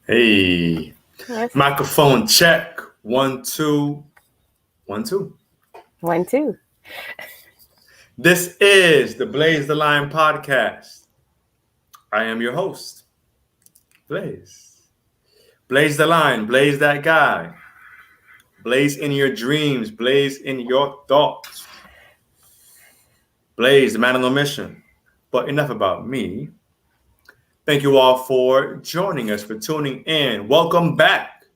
Hey, Yes. microphone check. 1, 2, 1, 2. 1, 2. This is the Blaze the Line podcast. I am your host, Blaze. Blaze the line, blaze that guy. Blaze in your dreams, blaze in your thoughts. Blaze, the man on a mission. But enough about me. Thank you all for joining us, for tuning in. Welcome back.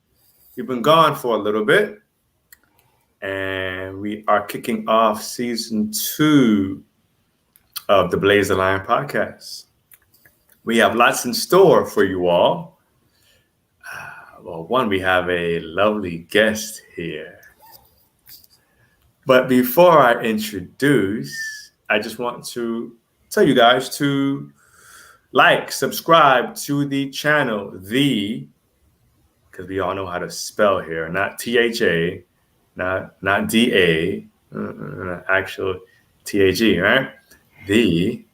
We've been gone for a little bit, and we are kicking off season 2 of the Blaze the Lion podcast. We have lots in store for you all. Well, one, we have a lovely guest here. But before I introduce, I just want to tell you guys to subscribe to the channel, because we all know how to spell here, not THA, not DA, actual TAG, right? The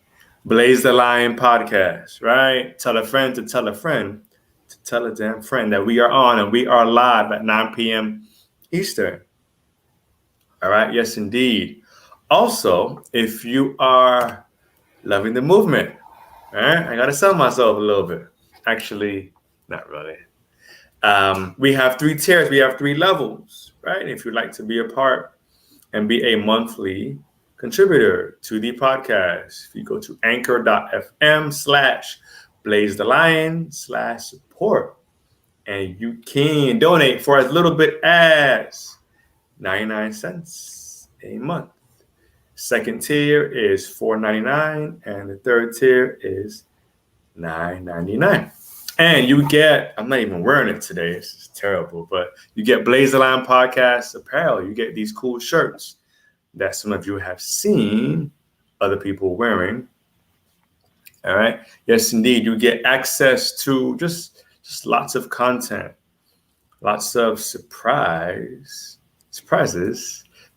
Blaze the Lion podcast, right? Tell a friend to tell a friend to tell a damn friend that we are on and we are live at 9 p.m. Eastern. All right, yes, indeed. Also, if you are loving the movement, all right, I got to sell myself a little bit. Actually, not really. We have 3 tiers, we have 3 levels, right? If you'd like to be a part and be a monthly contributor to the podcast, if you go to anchor.fm/blazethelion/support, and you can donate for as little bit as 99 cents a month. Second tier is $4.99, and the third tier is $9.99. And you get, I'm not even wearing it today, this is terrible, but you get Blaze the Line podcast apparel. You get these cool shirts that some of you have seen other people wearing. All right. Yes, indeed. You get access to just lots of content, lots of surprises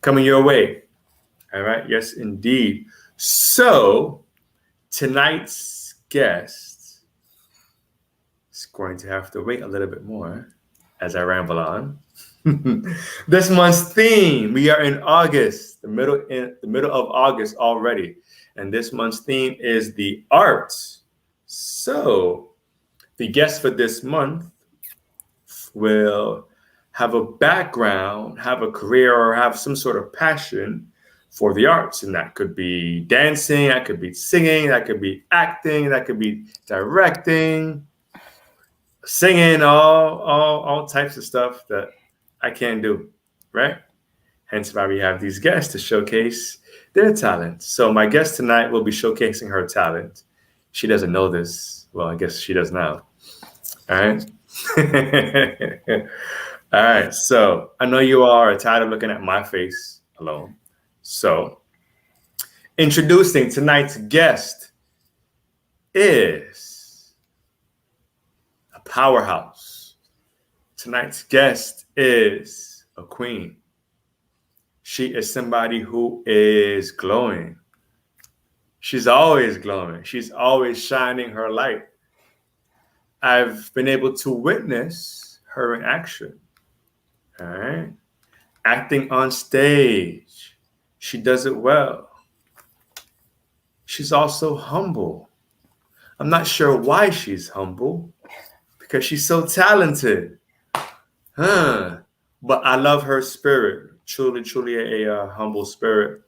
coming your way. All right. Yes, indeed. So tonight's guest is going to have to wait a little bit more as I ramble on. This month's theme, we are in August, the middle of August already, and this month's theme is the arts. So the guest for this month will have a background, have a career, or have some sort of passion for the arts, and that could be dancing, that could be singing, that could be acting, that could be directing, singing, all types of stuff that I can do, right? Hence why we have these guests to showcase their talent. So my guest tonight will be showcasing her talent. She doesn't know this. Well, I guess she does now. All right. All right. So I know you all are tired of looking at my face alone. So introducing tonight's guest is a powerhouse. Tonight's guest is a queen. She is somebody who is glowing. She's always glowing. She's always shining her light. I've been able to witness her in action. All right. Acting on stage. She does it well. She's also humble. I'm not sure why she's humble, because she's so talented. But I love her spirit. Truly a humble spirit,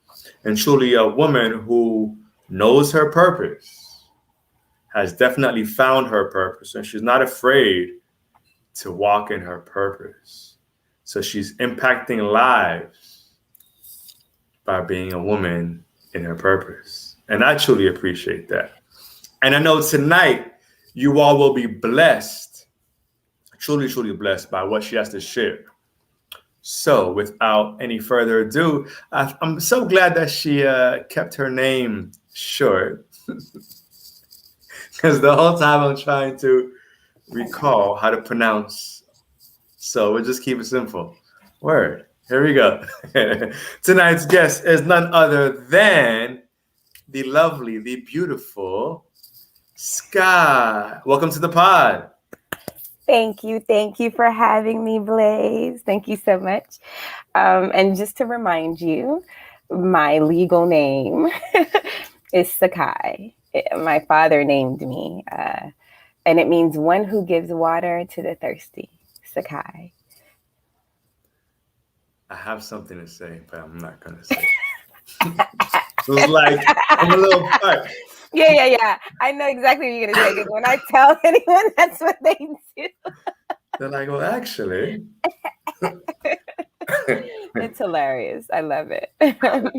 and truly a woman who knows her purpose, has definitely found her purpose, and she's not afraid to walk in her purpose. So she's impacting lives by being a woman in her purpose. And I truly appreciate that. And I know tonight you all will be blessed, truly blessed by what she has to share. So without any further ado, I'm so glad that she kept her name short, because the whole time I'm trying to recall how to pronounce. So we'll just keep it simple. Word. Here we go. Tonight's guest is none other than the lovely, the beautiful Sky. Welcome to the pod. Thank you. Thank you for having me, Blaze. Thank you so much. And just to remind you, my legal name is Tsachai. My father named me, and it means one who gives water to the thirsty. Tsachai. I have something to say, but I'm not gonna say it. It was like I'm a little part. Yeah. I know exactly what you're gonna say because when I tell anyone, that's what they do. They're like, well, actually. It's hilarious. I love it. Yeah.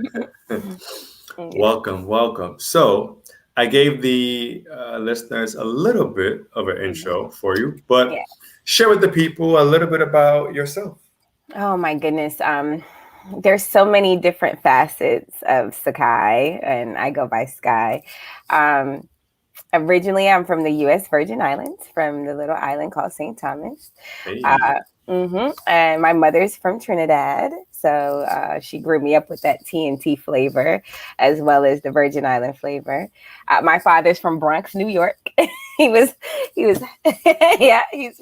Welcome, welcome. So I gave the listeners a little bit of an Mhm. intro for you, but Yeah. share with the people a little bit about yourself. Oh my goodness. There's so many different facets of Sakai, and I go by Sky. Um, Originally, I'm from the U.S. Virgin Islands, from the little island called St. Thomas. Hey, Uh, And my mother's from Trinidad, so she grew me up with that TNT flavor, as well as the Virgin Island flavor. My father's from Bronx, New York. he was, he was, yeah, he's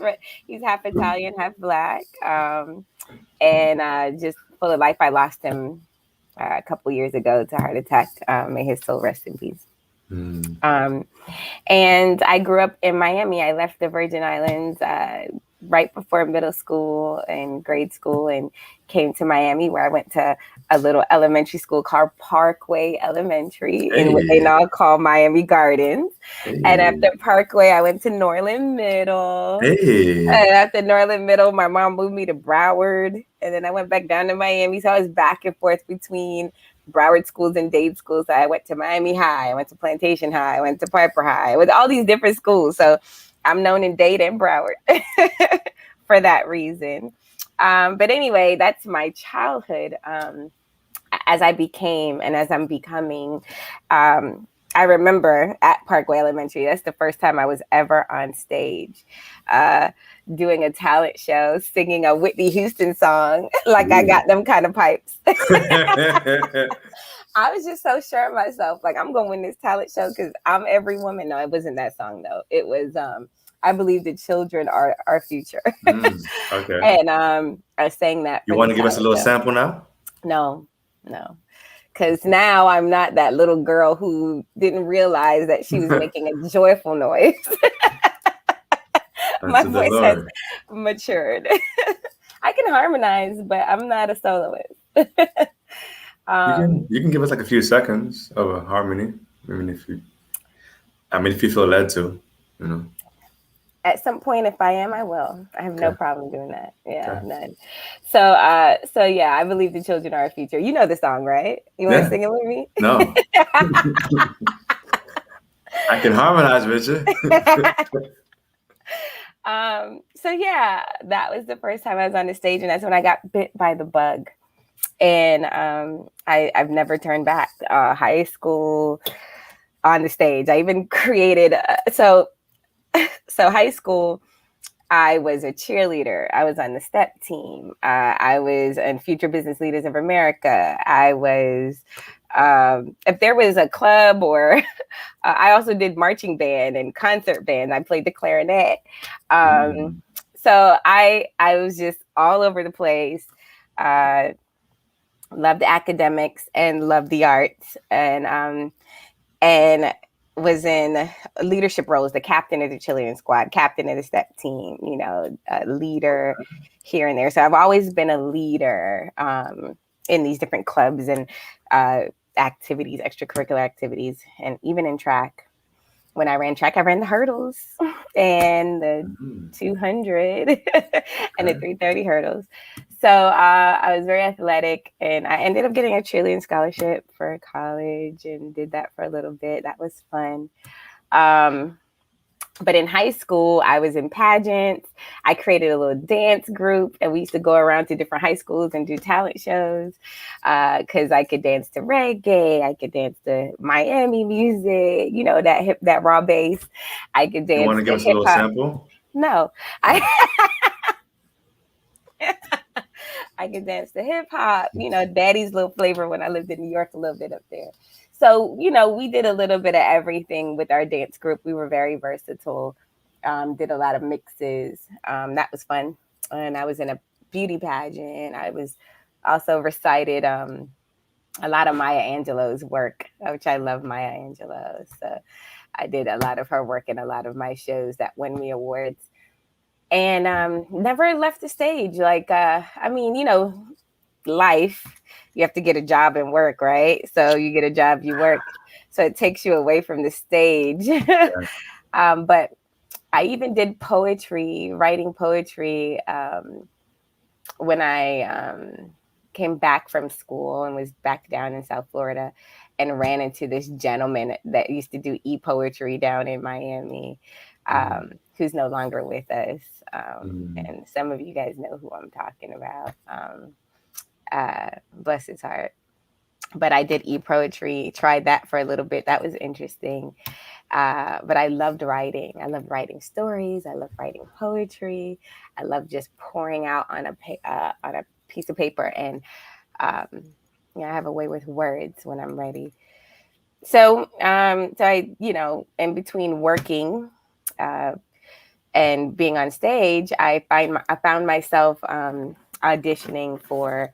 half Italian, half black, and just full of life. I lost him a couple years ago to heart attack. May his soul rest in peace. mm, Um, and I grew up in Miami. I left the Virgin Islands right before middle school and grade school and came to Miami where I went to a little elementary school called Parkway Elementary in what they hey, now call Miami Gardens. And hey, after Parkway, I went to Norland Middle. hey. And after Norland Middle, my mom moved me to Broward. And then I went back down to Miami. So I was back and forth between Broward schools and Dade schools. I went to Miami High, I went to Plantation High, I went to Piper High, with all these different schools. So I'm known in Dade and Broward for that reason. But anyway, that's my childhood. As I became and as I'm becoming, I remember at Parkway Elementary, that's the first time I was ever on stage uh, doing a talent show, singing a Whitney Houston song, like I Ooh. got them kind of pipes. I was just so sure of myself, like I'm gonna win this talent show because I'm every woman. No, it wasn't that song though. It was I believe the children are our future. Okay. And I sang that You for want the to give us a talent little show. sample now? No, no. Because now I'm not that little girl who didn't realize that she was making a joyful noise. My Unto the voice has Lord. matured. I can harmonize, but I'm not a soloist. um, You can give us like a few seconds of a harmony. I mean if you feel led to, you know. at some point, if I am, I will. I have no Okay. problem doing that. Yeah, Okay. none. So yeah, I believe the children are our future. You know the song, right? You want to Yeah. sing it with me? No. I can harmonize with you. So yeah, that was the first time I was on the stage, and that's when I got bit by the bug. And I've never turned back. High school, on the stage, I even created. So high school, I was a cheerleader. I was on the step team. I was in Future Business Leaders of America. I was, if there was a club or I also did marching band and concert band. I played the clarinet. Um, Mm. so I was just all over the place. Uh, Loved academics and loved the arts, and was in leadership roles, the captain of the cheerleading squad, captain of the step team, a leader here and there. So I've always been a leader in these different clubs and activities, extracurricular activities, and even in track. When I ran track, I ran the hurdles and the Mm. 200 and the Okay. 330 hurdles. So I was very athletic, and I ended up getting a cheerleading scholarship for college and did that for a little bit. That was fun. Um, but in high school, I was in pageants. I created a little dance group, and we used to go around to different high schools and do talent shows because I could dance to reggae, I could dance to Miami music, that raw bass. I could You want dance to give to us a hip little hop. sample? No, No. I I could dance to hip hop. Daddy's little flavor when I lived in New York, a little bit up there. So we did a little bit of everything with our dance group. We were very versatile. Did a lot of mixes. That was fun. And I was in a beauty pageant. I was also recited a lot of Maya Angelou's work, which I love Maya Angelou. So I did a lot of her work in a lot of my shows that won me awards. And never left the stage. Like, I mean, life, you have to get a job and work, right? So you get a job, you work. So it takes you away from the stage. But I even did poetry, writing poetry, when I came back from school and was back down in South Florida, and ran into this gentleman that used to do poetry down in Miami, who's no longer with us. And some of you guys know who I'm talking about. Bless his heart. But I did poetry, tried that for a little bit. That was interesting. But I loved writing. I loved writing stories. I loved writing poetry. I loved just pouring out on a piece of paper. And I have a way with words when I'm ready. So I, in between working and being on stage, I found myself auditioning for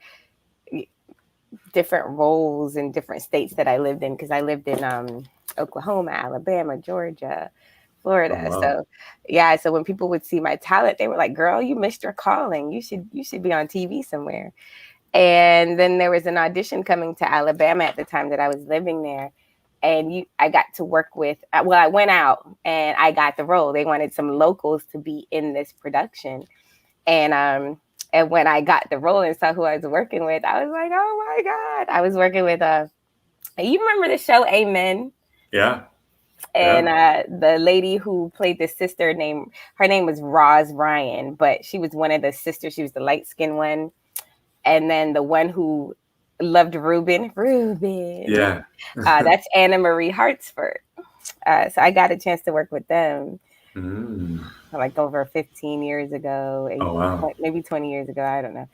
different roles in different states that I lived in, because I lived in Oklahoma, Alabama, Georgia, Florida. Oh, wow. So yeah, so when people would see my talent, they were like, "Girl, you missed your calling. You should be on TV somewhere." And then there was an audition coming to Alabama at the time that I was living there. And I got to work with, I went out and I got the role. They wanted some locals to be in this production. And when I got the role and saw who I was working with, I was like, oh my God. I was working with, you remember the show Amen? Yeah. And the lady who played the sister, her name was Roz Ryan, but she was one of the sisters. She was the light-skinned one. And then the one who loved Ruben. Yeah. That's Anna Marie Hartsford. So I got a chance to work with them like over 15 years ago, Oh, wow. maybe 20 years ago. I don't know.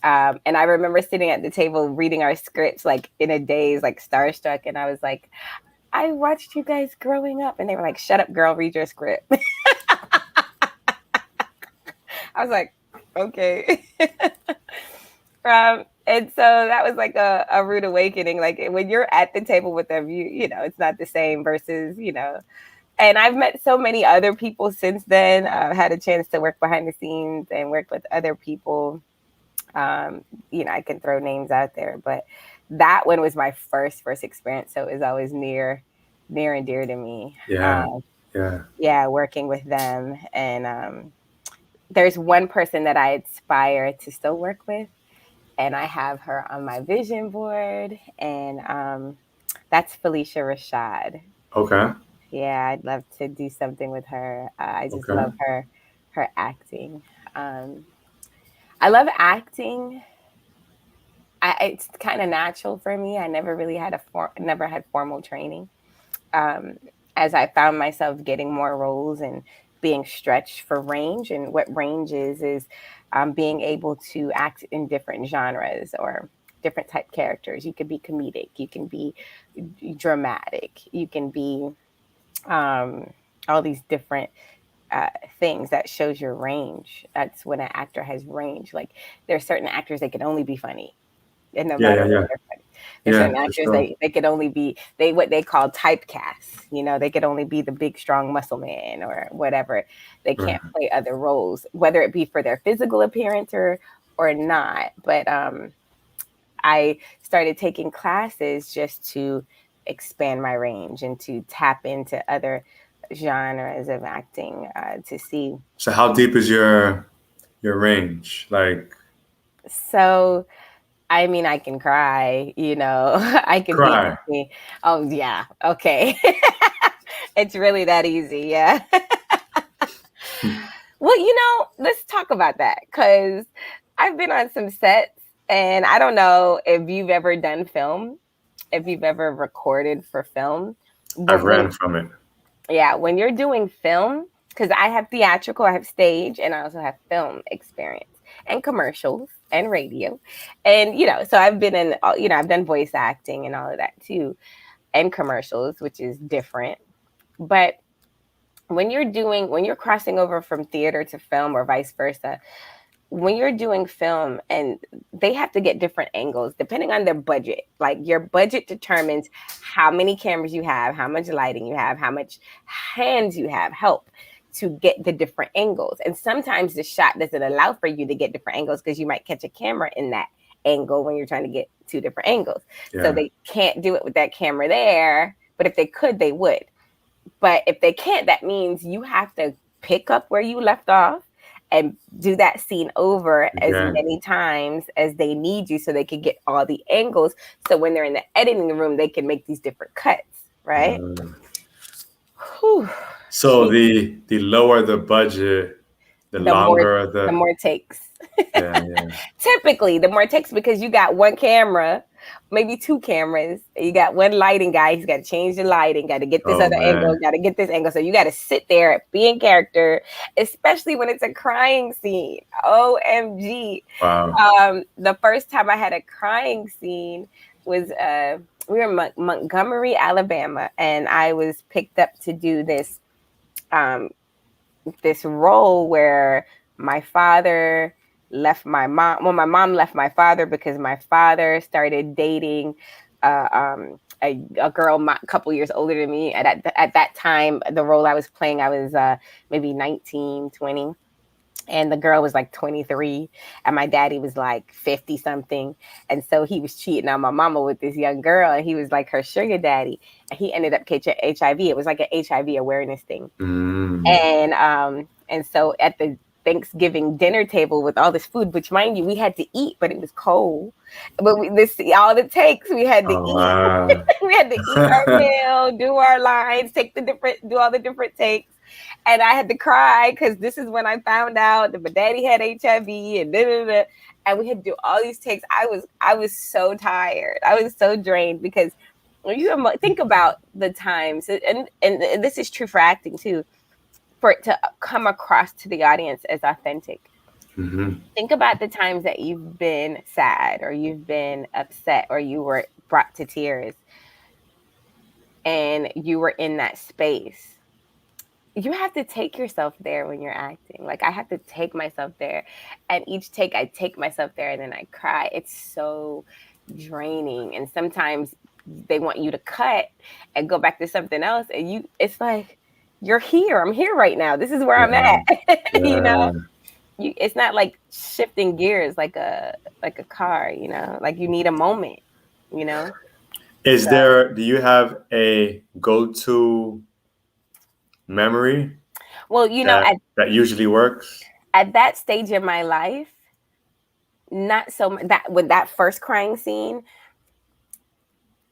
And I remember sitting at the table reading our scripts like in a daze, like starstruck. And I was like, I watched you guys growing up. And they were like, shut up, girl, read your script. I was like, okay. And so that was like a rude awakening. Like when you're at the table with them, it's not the same versus, and I've met so many other people since then. I've had a chance to work behind the scenes and work with other people. I can throw names out there, but that one was my first experience. So it was always near and dear to me. Yeah. Working with them. And there's one person that I aspire to still work with, and I have her on my vision board, and that's Felicia Rashad. Okay. Yeah, I'd love to do something with her. I just love her acting. I love acting. It's kind of natural for me. I never really had never had formal training. As I found myself getting more roles and being stretched for range, and what range is being able to act in different genres or different type characters. You could be comedic, you can be dramatic, you can be all these different things. That shows your range. That's when an actor has range. Like there are certain actors that can only be funny, and no matter what they're funny. There's certain actors they could only be what they call typecast. They could only be the big strong muscle man or whatever. They can't play other roles, whether it be for their physical appearance or not. But I started taking classes just to expand my range and to tap into other genres of acting to see. So how deep is your range? Like, so I mean, I can cry, I can cry. be. Oh yeah, okay. It's really that easy, yeah. Well, let's talk about that, because I've been on some sets, and I don't know if you've ever done film, if you've ever recorded for film. But I've ran from it. Yeah, when you're doing film, because I have theatrical, I have stage, and I also have film experience and commercials and radio. And, so I've been in, I've done voice acting and all of that too, and commercials, which is different. But when you're crossing over from theater to film or vice versa, when you're doing film, and they have to get different angles depending on their budget. Like your budget determines how many cameras you have, how much lighting you have, how much hands you have, help to get the different angles. And sometimes the shot doesn't allow for you to get different angles because you might catch a camera in that angle when you're trying to get two different angles. So they can't do it with that camera there, but if they could, they would. But if they can't, that means you have to pick up where you left off and do that scene over as many times as they need you so they can get all the angles. So when they're in the editing room, they can make these different cuts, right? So the lower the budget, the longer the more it takes. Yeah. Typically, the more it takes because you got one camera, maybe two cameras. You got one lighting guy. He's got to change the lighting, got to get this other angle, got to get this angle. So you got to sit there, be in character, especially when it's a crying scene. OMG. Wow. The first time I had a crying scene was we were in Montgomery, Alabama, and I was picked up to do this this role where my father left my mom. Well, my mom left my father because my father started dating a girl a couple years older than me. At that time, the role I was playing, I was maybe 19, 20. And the girl was like 23 and my daddy was like 50 something. And so he was cheating on my mama with this young girl and he was like her sugar daddy. And he ended up catching HIV. It was like an HIV awareness thing. And so at the Thanksgiving dinner table with all this food, which mind you, we had to eat, but it was cold. But this all it takes, we had to eat. Wow. We had to eat our meal, do our lines, do all the different takes. And I had to cry because this is when I found out that my daddy had HIV and and we had to do all these takes. I was so tired. I was so drained because when you think about the times, and this is true for acting too, for it to come across to the audience as authentic. Think about the times that you've been sad or you've been upset or you were brought to tears and you were in that space. You have to take yourself there when you're acting. Like I have to take myself there, and each take I take myself there and then I cry. It's so draining. And sometimes they want you to cut and go back to something else, and it's like, you're here. I'm here right now. This is where I'm at. You know, it's not like shifting gears like a car. You know, like you need a moment. You know. Do you have a go-to memory? Well, you know, that usually works at that stage in my life. Not so much that with that first crying scene,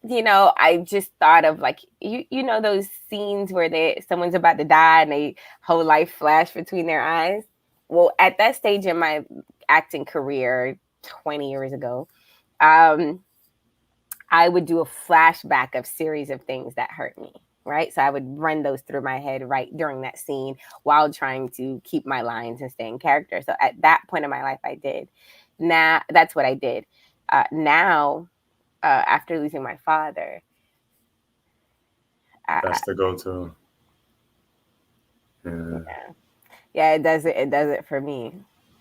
you know, I just thought of like, you know, those scenes where someone's about to die and they whole life flash between their eyes. Well, at that stage in my acting career 20 years ago, I would do a flashback of series of things that hurt me. Right. So I would run those through my head right during that scene while trying to keep my lines and stay in character. So at that point in my life, I did. Now, that's what I did. Now, after losing my father. That's the go-to. Yeah, it does it. It does it for me.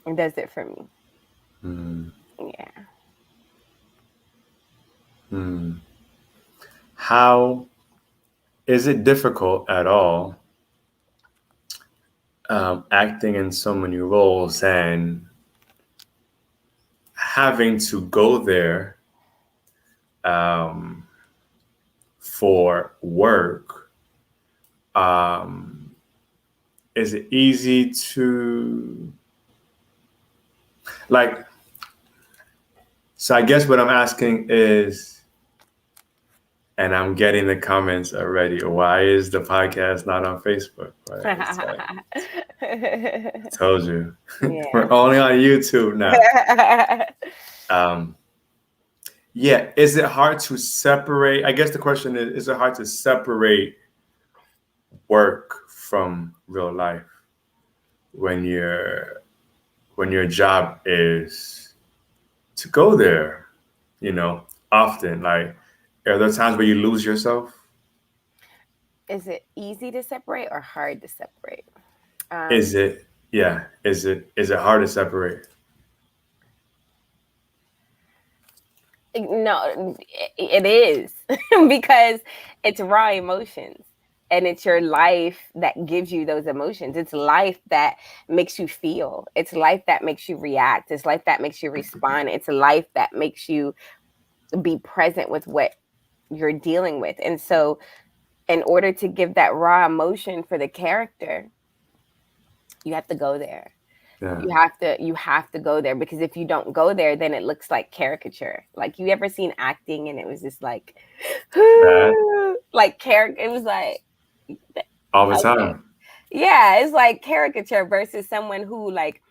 It does it for me. Yeah. How is it difficult at all acting in so many roles and having to go there for work? Is it easy to so I guess what I'm asking is, and I'm getting the comments already, why is the podcast not on Facebook? Right? I told you. Yeah. We're only on YouTube now. Yeah, is it hard to separate? I guess the question is it hard to separate work from real life when your job is to go there, you know, often? Like, are there times where you lose yourself? Is it easy to separate or hard to separate? Is it? Yeah. Is it hard to separate? No, it is because it's raw emotions and it's your life that gives you those emotions. It's life that makes you feel. It's life that makes you react. It's life that makes you respond. It's life that makes you be present with what you're dealing with. And so, in order to give that raw emotion for the character, you have to go there. Yeah. You have to go there, because if you don't go there, then it looks like caricature. Like, you ever seen acting and it was just like Bad like character, it was like, all the okay, time. yeah, it's like caricature versus someone who, like,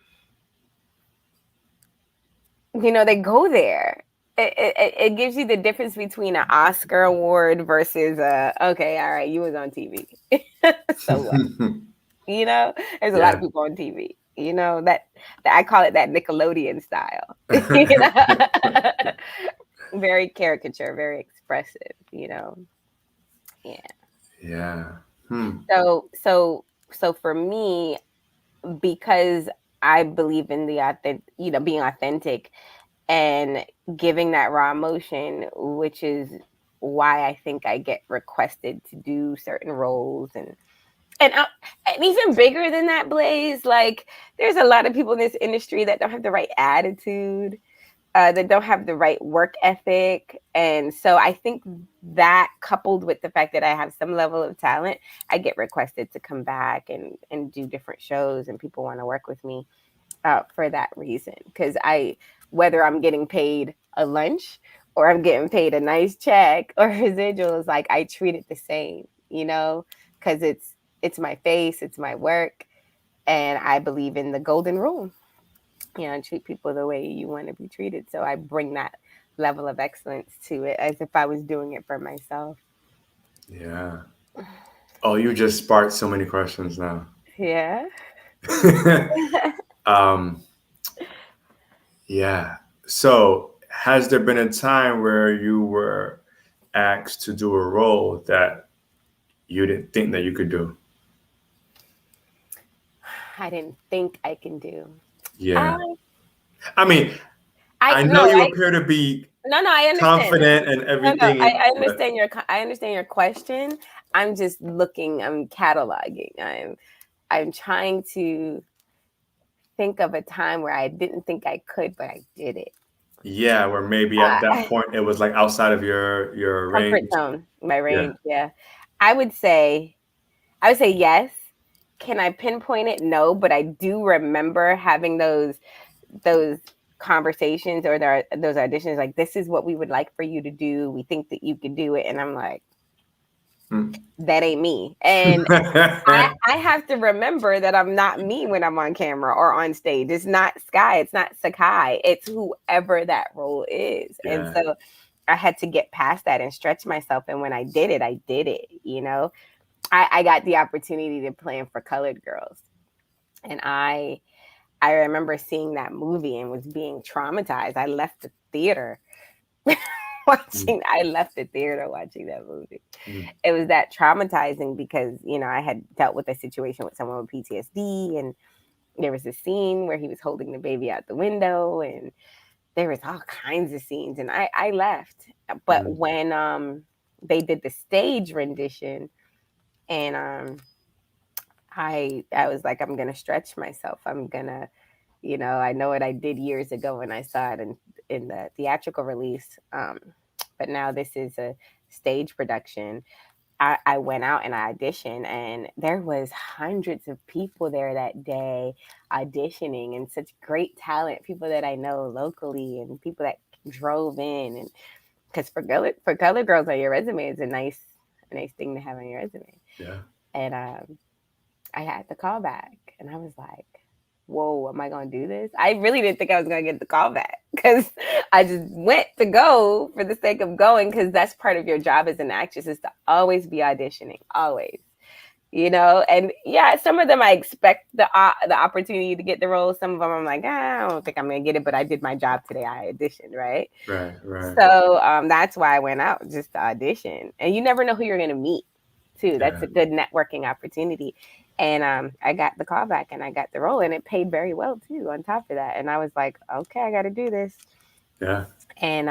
they go there. It gives you the difference between an Oscar award versus okay, all right, you was on TV. So what? There's a lot of Yeah. people on TV. That I call it that Nickelodeon style. you know? Very caricature, very expressive. Yeah. Yeah. Hmm. So for me, because I believe in the being authentic and giving that raw emotion, which is why I think I get requested to do certain roles, and and even bigger than that, Blaze. Like, there's a lot of people in this industry that don't have the right attitude, that don't have the right work ethic, and so I think that, coupled with the fact that I have some level of talent, I get requested to come back and do different shows, and people want to work with me for that reason. Because whether I'm getting paid a lunch or I'm getting paid a nice check or residuals, like, I treat it the same, because it's my face, it's my work, and I believe in the golden rule. Treat people the way you want to be treated. So I bring that level of excellence to it as if I was doing it for myself. Yeah. Oh, you just sparked so many questions now. Yeah. um, yeah. So, has there been a time where you were asked to do a role that you didn't think that you could do? I didn't think I can do. Yeah. I I mean, I I know no, you I appear to be no, I understand. confident and No, everything, I but understand your question. I'm just looking. I'm cataloging. I'm trying to think of a time where I didn't think I could, but I did it. yeah, where maybe at that Uh, point it was like outside of your Comfort range. zone, my Yeah. range. Yeah, I would say I would say yes. Can I pinpoint it? No, but I do remember having those conversations, or those auditions, like, this is what we would like for you to do. We think that you can do it, and I'm like, Hmm. that ain't me. And I have to remember that I'm not me when I'm on camera or on stage. It's not Sky. It's not Tsachai. It's whoever that role is. And Yeah. so I had to get past that and stretch myself. And when I did it, I did it. I got the opportunity to plan for Colored Girls. And I remember seeing that movie and was being traumatized. I left the theater I left the theater watching that movie. Mm. It was that traumatizing because, I had dealt with a situation with someone with PTSD, and there was a scene where he was holding the baby out the window, and there was all kinds of scenes, and I left. But Mm. when they did the stage rendition, and I was like, I'm gonna stretch myself. I'm gonna, I know what I did years ago when I saw it in the theatrical release. But now this is a stage production. I went out and I auditioned, and there was hundreds of people there that day auditioning, and such great talent, people that I know locally and people that drove in. And because for color girls on your resume is a nice thing to have on your resume. Yeah. And I had the call back, and I was like, whoa, am I going to do this? I really didn't think I was going to get the call back, because I just went to go for the sake of going, because that's part of your job as an actress, is to always be auditioning, always. And yeah, some of them I expect the opportunity to get the role. Some of them I'm like, I don't think I'm gonna get it, but I did my job today. I auditioned, right? Right. Right. So that's why I went out, just to audition. And you never know who you're gonna meet. too. That's Yeah. a good networking opportunity. And I got the call back and I got the role, and it paid very well too on top of that. And I was like, okay, I got to do this. Yeah. And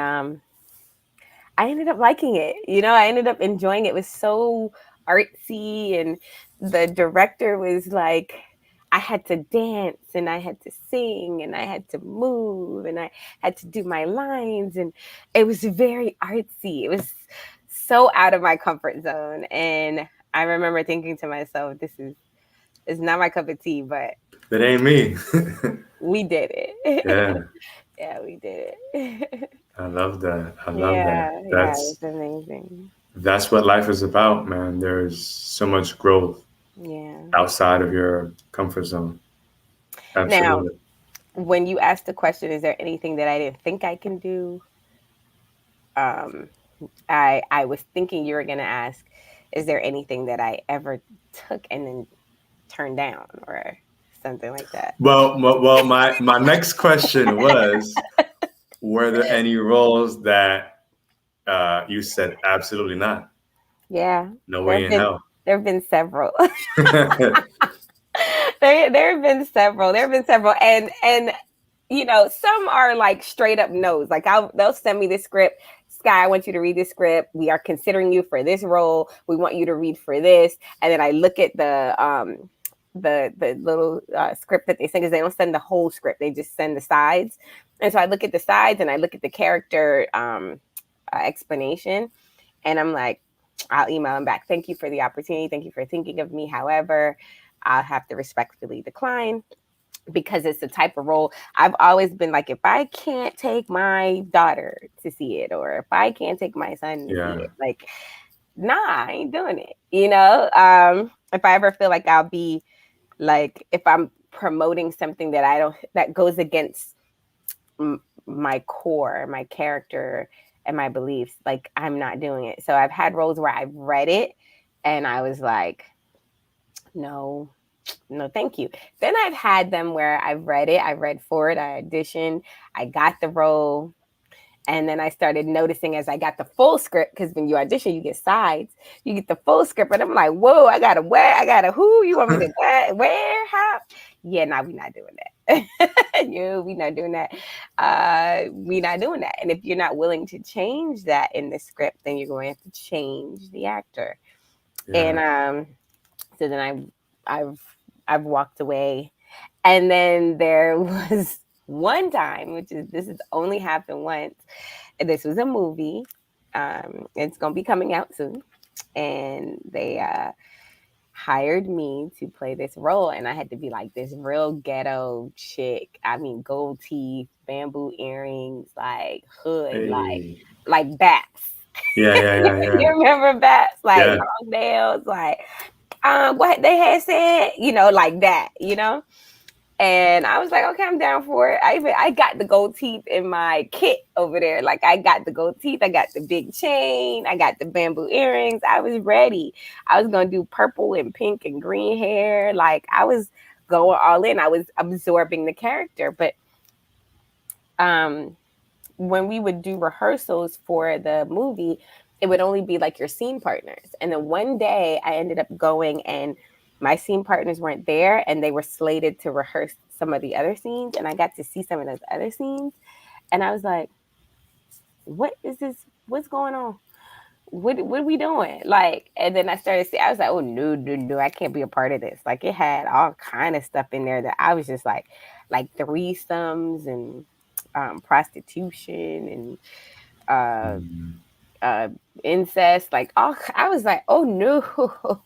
I ended up liking it. I ended up enjoying it. It was so artsy, and the director was like, I had to dance and I had to sing and I had to move and I had to do my lines, and it was very artsy. It was so out of my comfort zone, and I remember thinking to myself, this is not my cup of tea, but That ain't me. we did it. Yeah. Yeah, we did it. I love that. I love that. Yeah, yeah, it was amazing. That's what life is about, man. There's so much growth Yeah. outside of your comfort zone. Now, Absolutely. when you asked the question, is there anything that I didn't think I can do? Um, I was thinking you were gonna ask, is there anything that I ever took and then turned down or something like that? Well, my next question was, were there any roles that you said absolutely not? Yeah, No there way have in been hell. there have been several. There have been several. There have been several, and some are like straight up no's. Like they'll send me this script. Sky, I want you to read this script. We are considering you for this role. We want you to read for this. And then I look at the little script that they send, because they don't send the whole script. They just send the sides. And so I look at the sides and I look at the character explanation, and I'm like, I'll email them back. Thank you for the opportunity. Thank you for thinking of me. However, I'll have to respectfully decline, because it's the type of role I've always been like, if I can't take my daughter to see it, or if I can't take my son to see Yeah. it, like, nah, I ain't doing it. If I ever feel like I'll be like, if I'm promoting something that goes against my core, my character, and my beliefs, like, I'm not doing it. So I've had roles where I've read it and I was like, no, thank you. Then I've had them where I've read it, I read for it, I auditioned, I got the role, and then I started noticing as I got the full script, because when you audition, you get sides, you get the full script, and I'm like, whoa, I got to where, I got to who, you want me to where, how? Yeah, nah, we not doing that. Yeah, we not doing that. We not doing that. And if you're not willing to change that in the script, then you're going to have to change the actor. Yeah. And so then I've walked away. And then there was one time, this has only happened once. This was a movie. It's gonna be coming out soon, and they hired me to play this role, and I had to be like this real ghetto chick. I mean, gold teeth, bamboo earrings, like hood, Hey. like bats. Yeah, yeah, yeah, You yeah. remember bats, like Yeah. long nails, like what they had said, like that. And I was like, okay, I'm down for it. I got the gold teeth in my kit over there. Like, I got the gold teeth, I got the big chain, I got the bamboo earrings. I was ready. I was gonna do purple and pink and green hair. Like, I was going all in. I was absorbing the character. But when we would do rehearsals for the movie, it would only be like your scene partners. And then one day I ended up going, and my scene partners weren't there, and they were slated to rehearse some of the other scenes. And I got to see some of those other scenes. And I was like, what is this? What's going on? What are we doing? Like, and then I started seeing, I was like, oh, no, I can't be a part of this. Like, it had all kind of stuff in there that I was just like threesomes and prostitution and incest, like all. I was like, oh no.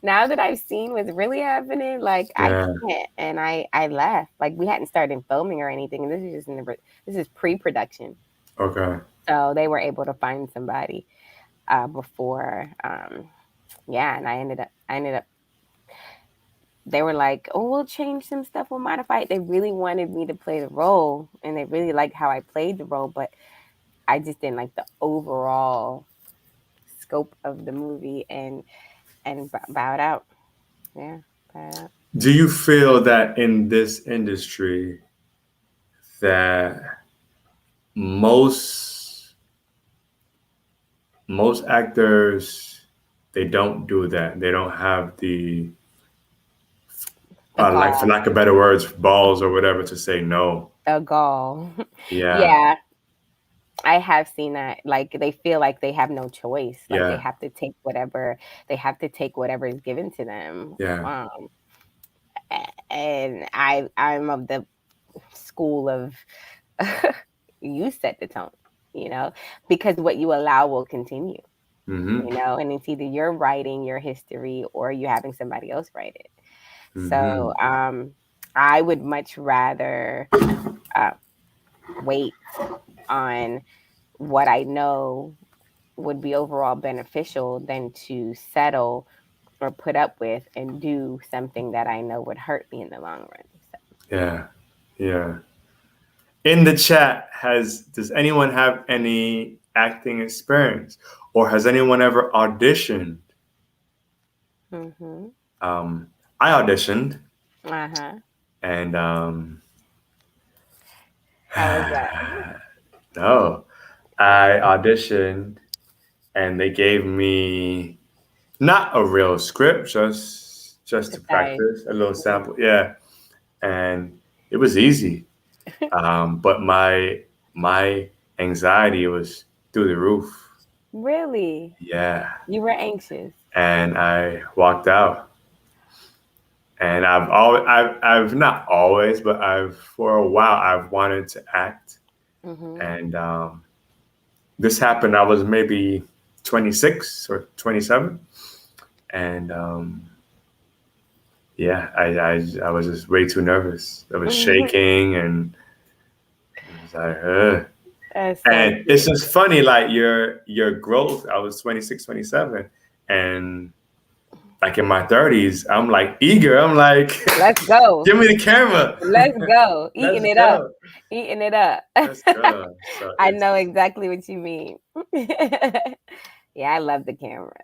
Now that I've seen what's really happening, like, I Yeah. can't. And I left. Like, we hadn't started filming or anything, and this is just this is pre-production. Okay. So they were able to find somebody before. Yeah, and I ended up. They were like, oh, we'll change some stuff, we'll modify it. They really wanted me to play the role, and they really liked how I played the role, but I just didn't like the overall scope of the movie, and bowed out. Yeah, bowed out. Do you feel that in this industry that most most actors they don't do that. They don't have the A like, for gall. lack of better words, balls or whatever to say no. A gall. Yeah, Yeah, I have seen that. Like they feel like they have no choice. Like yeah, they have to take whatever is given to them. yeah. And I'm of the school of you set the tone, you know, because what you allow will continue, Mm-hmm. and it's either you're writing your history or you having somebody else write it. Mm-hmm. So I would much rather uh, wait on what I know would be overall beneficial than to settle or put up with and do something that I know would hurt me in the long run. So. Yeah, yeah. In the chat, does anyone have any acting experience, or has anyone ever auditioned? Mm-hmm. Um, I auditioned, Uh-huh. and How was that? no, I auditioned, and they gave me not a real script, just to Tsachai. practice a little Mhm. sample. Yeah, and it was easy. But my anxiety was through the roof. Really? Yeah, You were anxious. and I walked out. And I've not always, but I've for a while I've wanted to act. Mm-hmm. And this happened. I was maybe 26 or 27, and yeah, I was just way too nervous. I was shaking, and it was like, That's so and it's cute. just funny, like your growth. I was 26, 27, and like in my 30s, I'm like eager. I'm like, Let's go. give me the camera. Let's go. Let's Eating it up. go. Eating it up. Let's go. So I it's know exactly what you mean. Yeah, I love the camera.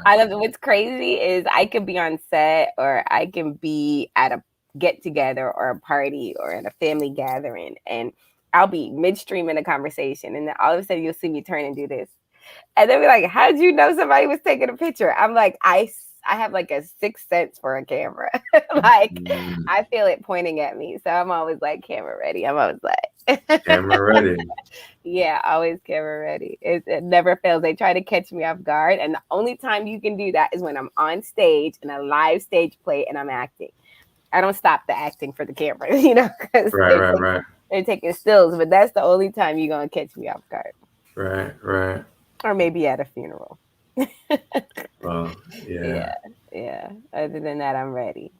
I love what's crazy is I could be on set or I can be at a get together or a party or at a family gathering and I'll be midstream in a conversation and then all of a sudden you'll see me turn and do this. And they'll be like, how did you know somebody was taking a picture? I'm like, I have like a sixth sense for a camera. Like mm, I feel it pointing at me. So I'm always like camera ready. I'm always like camera ready. yeah, always camera ready. It never fails. They try to catch me off guard. And the only time you can do that is when I'm on stage in a live stage play and I'm acting. I don't stop the acting for the camera, because Right, right, right, they're taking stills, but that's the only time you're going to catch me off guard. right, right. Or maybe at a funeral. Well, yeah. Yeah, yeah. Other than that, I'm ready.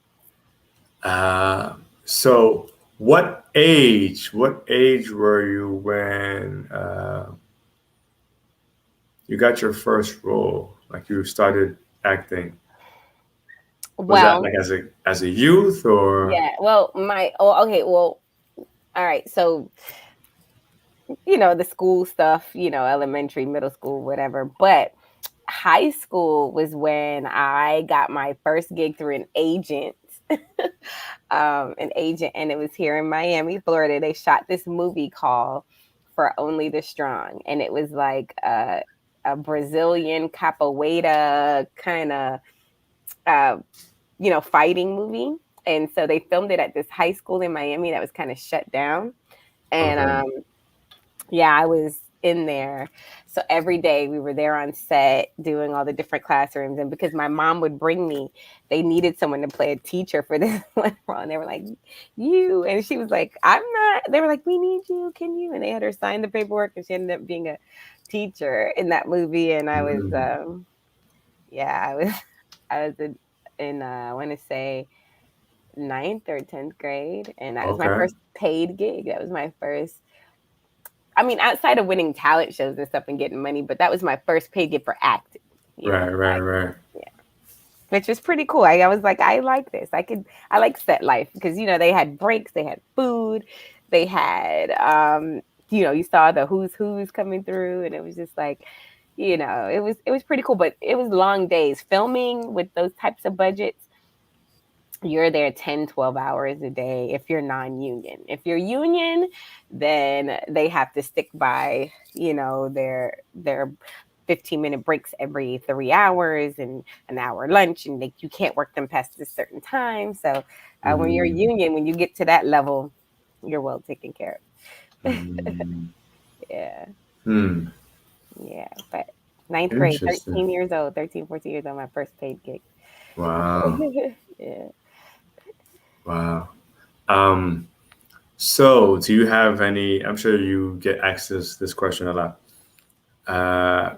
Uh, so what age were you when you got your first role? Like you started acting? Was that Well, like as a youth or? yeah. Well, okay. Well, all right. So, the school stuff, elementary, middle school, whatever. But high school was when I got my first gig through an agent. And it was here in Miami, Florida. They shot this movie called For Only the Strong, and it was like a Brazilian capoeira kind of fighting movie. And so they filmed it at this high school in Miami that was kind of shut down. And Okay. yeah, I was in there. So every day we were there on set doing all the different classrooms. And because my mom would bring me, they needed someone to play a teacher for this one role. And they were like, you. And she was like, I'm not. They were like, we need you. Can you? And they had her sign the paperwork and she ended up being a teacher in that movie. And I was, Mm, yeah, I was in I want to say ninth or 10th grade. And that was my okay. first paid gig. That was my first. I mean, outside of winning talent shows and stuff and getting money, but that was my first paid gig for acting. Right, right, Like, right. yeah, which was pretty cool. I was like, I like this. I like set life because they had breaks, they had food, they had you saw the who's coming through, and it was just like, it was pretty cool. But it was long days filming with those types of budgets. You're there 10, 12 hours a day if you're non-union. If you're union, then they have to stick by, their 15-minute breaks every 3 hours and an hour lunch, and you can't work them past a certain time. So when you're a union, when you get to that level, you're well taken care of. Yeah. Yeah. But ninth grade, Interesting. 13 years old, 13, 14 years old, my first paid gig. Wow. Yeah. Wow. Um, so do you have any, I'm sure you get asked this question a lot.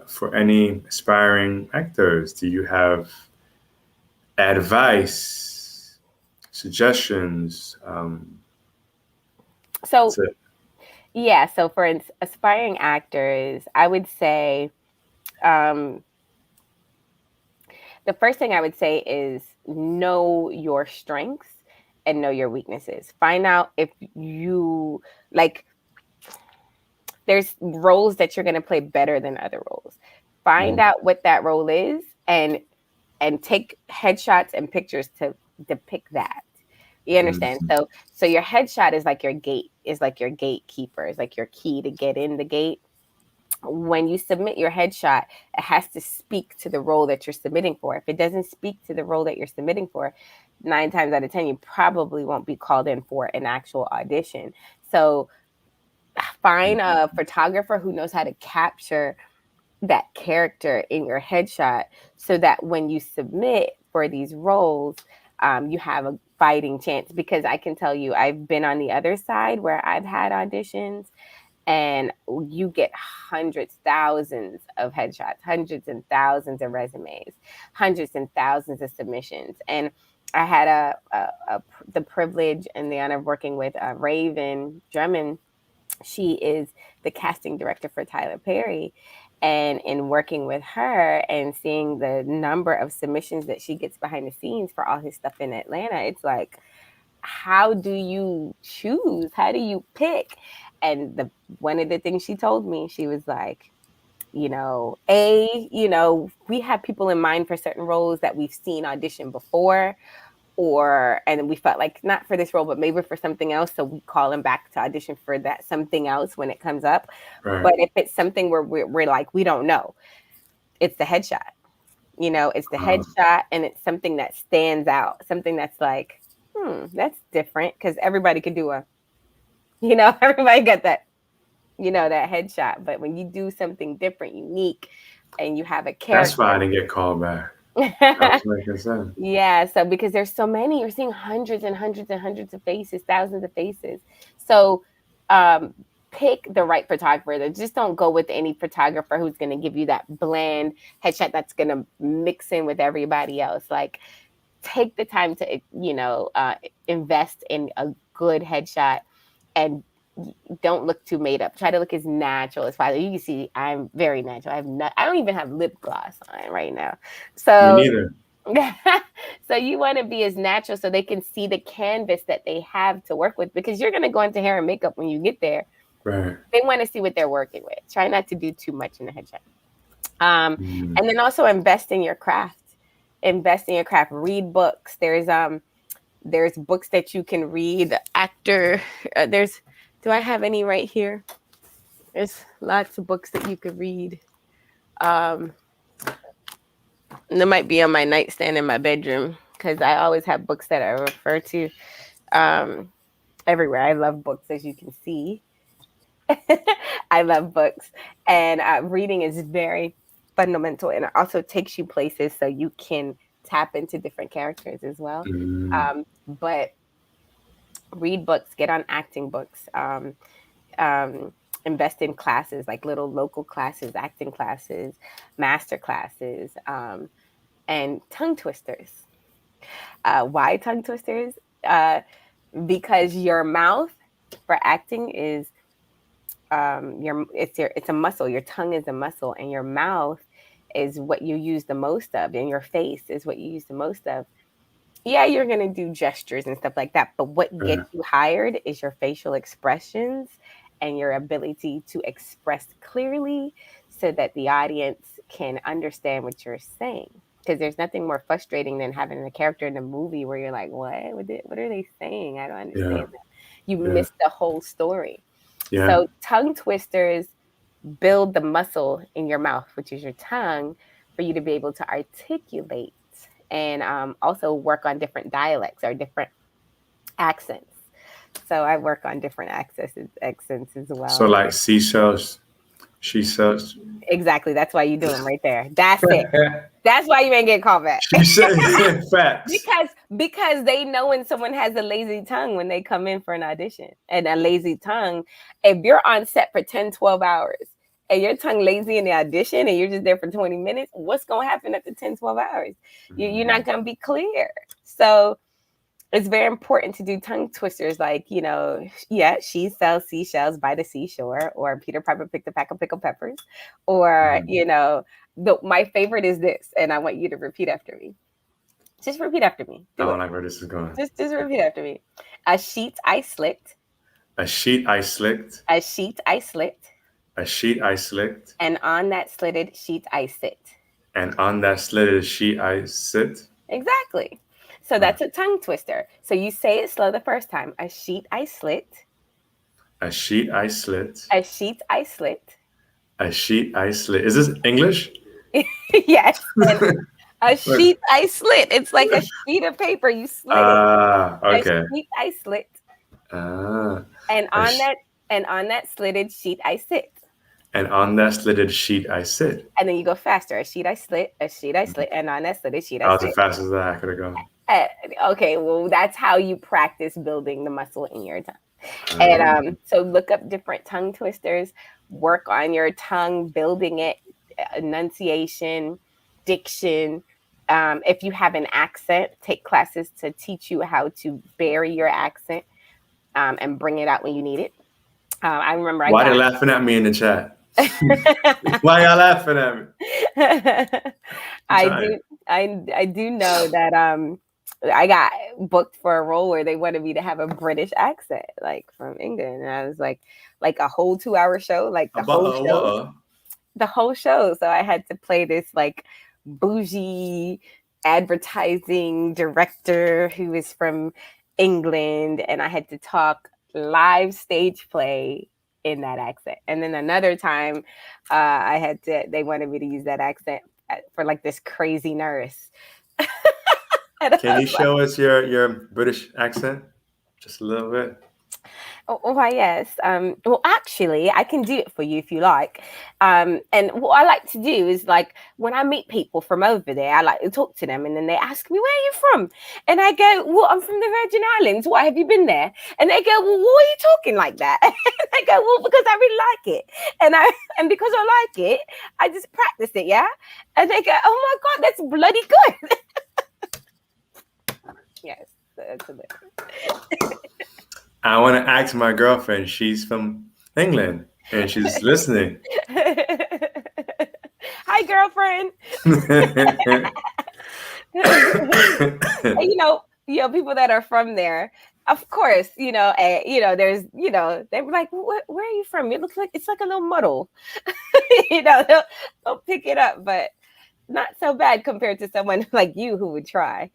For any aspiring actors, do you have advice, suggestions? So To, yeah, so for aspiring actors, I would say um, the first thing I would say is know your strengths and know your weaknesses. Find out if you like there's roles that you're going to play better than other roles. Find out what that role is and take headshots and pictures to depict that. You understand? So your headshot is like your gate, is like your gatekeeper, is like your key to get in the gate. When you submit your headshot, it has to speak to the role that you're submitting for. If it doesn't speak to the role that you're submitting for, 9 times out of 10, you probably won't be called in for an actual audition. So find a photographer who knows how to capture that character in your headshot so that when you submit for these roles, you have a fighting chance. Because I can tell you, I've been on the other side where I've had auditions and you get hundreds, thousands of headshots, hundreds and thousands of resumes, hundreds and thousands of submissions. And I had the privilege and the honor of working with Raven Drummond. She is the casting director for Tyler Perry. And in working with her and seeing the number of submissions that she gets behind the scenes for all his stuff in Atlanta, it's like, how do you choose? How do you pick? And one of the things she told me, she was like, we have people in mind for certain roles that we've seen audition before, and we felt like not for this role, but maybe for something else. So we call them back to audition for that something else when it comes up. right. But if it's something where we're like, we don't know, it's the headshot. It's the headshot, and it's something that stands out, something that's like, that's different, because everybody could do everybody got that, that headshot. But when you do something different, unique, and you have a That's why I character. didn't get called back. That was my concern. Yeah, so because there's so many, you're seeing hundreds and hundreds and hundreds of faces, thousands of faces. So pick the right photographer. Just don't go with any photographer who's going to give you that bland headshot that's going to mix in with everybody else. Like, take the time to, invest in a good headshot, and don't look too made up. Try to look as natural as possible. You can see I'm very natural. I don't even have lip gloss on right now. Me So neither. so you want to be as natural so they can see the canvas that they have to work with, because you're going to go into hair and makeup when you get there. Right. They want to see what they're working with. Try not to do too much in the headshot. And then also invest in your craft. Invest in your craft. Read books. There's books that you can read. Actor. Do I have any right here? There's lots of books that you could read. They might be on my nightstand in my bedroom, because I always have books that I refer to everywhere. I love books, as you can see. I love books, and reading is very fundamental, and it also takes you places so you can tap into different characters as well. But read books, get on acting books, invest in classes, like little local classes, acting classes, master classes, and tongue twisters. Why tongue twisters? Because your mouth for acting is it's a muscle. Your tongue is a muscle, and your mouth is what you use the most of, and your face is what you use the most of. Yeah, you're gonna do gestures and stuff like that, but what gets you hired is your facial expressions and your ability to express clearly so that the audience can understand what you're saying. Because there's nothing more frustrating than having a character in a movie where you're like, what are they saying? I don't understand that. You missed the whole story. Yeah. So tongue twisters build the muscle in your mouth, which is your tongue, for you to be able to articulate and also work on different dialects or different accents. So I work on different accents as So well. like seashells, she sells. Exactly. That's why you do them right there. That's it. That's why you ain't get called back. She said facts. because they know when someone has a lazy tongue when they come in for an audition. And a lazy tongue, if you're on set for 10, 12 hours and your tongue lazy in the audition and you're just there for 20 minutes, what's going to happen after 10, 12 hours? You're not going to be clear. So it's very important to do tongue twisters like, she sells seashells by the seashore, or Peter Piper picked a pack of pickled peppers, or, my favorite is this, and I want you to repeat after me. Just repeat after me. I don't like where this is going. Just repeat after me. A sheet I slicked. A sheet I slicked. A sheet I slicked. A sheet I slicked. And on that slitted sheet I sit. And on that slitted sheet I sit. Exactly. So that's a tongue twister. So you say it slow the first time. A sheet I slit. A sheet I slit. A sheet I slit. A sheet I slit. Is this English? Yes. A sheet I slit. It's like a sheet of paper. You slit it. Okay. A sheet I slit. And on that slitted sheet I sit. And on that slitted sheet I sit. And then you go faster. A sheet I slit. A sheet I slit. And on that slitted sheet I sit. That was the fastest that I could have gone. Okay, well, that's how you practice building the muscle in your tongue. And so look up different tongue twisters, work on your tongue, building it, enunciation, diction. If you have an accent, take classes to teach you how to bury your accent and bring it out when you need it. I remember Why are they laughing at me in the chat? Why y'all laughing at me? I do know that I got booked for a role where they wanted me to have a British accent, like from England, and I was like a whole 2-hour show, like the whole show. So I had to play this like bougie advertising director who is from England, and I had to talk live stage play in that accent. And then another time, they wanted me to use that accent for like this crazy nurse. Can you show us your British accent? Just a little bit. Oh, why, yes. Well, actually, I can do it for you if you like. And what I like to do is, like, when I meet people from over there, I like to talk to them, and then they ask me, "Where are you from?" And I go, "Well, I'm from the Virgin Islands. Why, have you been there?" And they go, "Well, why are you talking like that?" And I go, "Well, because I really like it, and because I like it, I just practice it, yeah." And they go, "Oh my God, that's bloody good." Yes, that's a bit. I want to ask my girlfriend. She's from England and she's listening. Hi, girlfriend. People that are from there, of course, there's, they were like, where are you from? It looks like it's like a little muddle. They'll pick it up, but not so bad compared to someone like you who would try.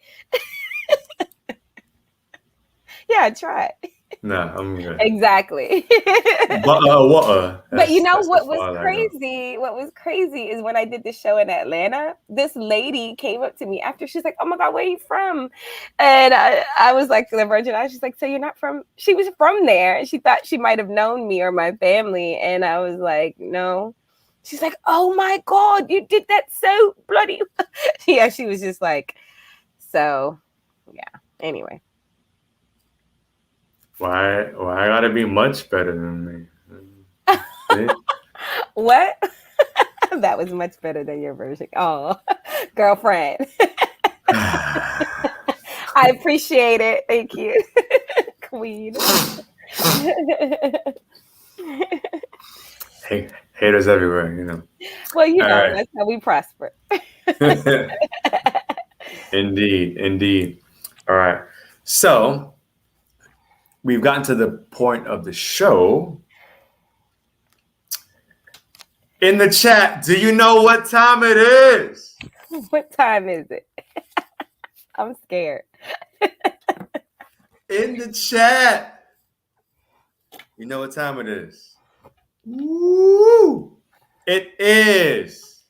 Yeah, try it. No, I'm good. Exactly. Water. But you know what was crazy? What was crazy is when I did the show in Atlanta, this lady came up to me after. She's like, "Oh my God, where are you from?" And I was like, "The Virgin Islands." She's like, "So you're not from?" She was from there, and she thought she might have known me or my family. And I was like, "No." She's like, "Oh my God, you did that so bloody." Yeah, she was just like, so yeah. Anyway. Why I gotta be much better than me? What? That was much better than your version. Oh, girlfriend. I appreciate it. Thank you, Queen. Hey, haters everywhere, Well, right. That's how we prosper. Indeed. All right. So we've gotten to the point of the show. In the chat, do you know what time it is? What time is it? I'm scared. In the chat, you know what time it is? Woo! It is.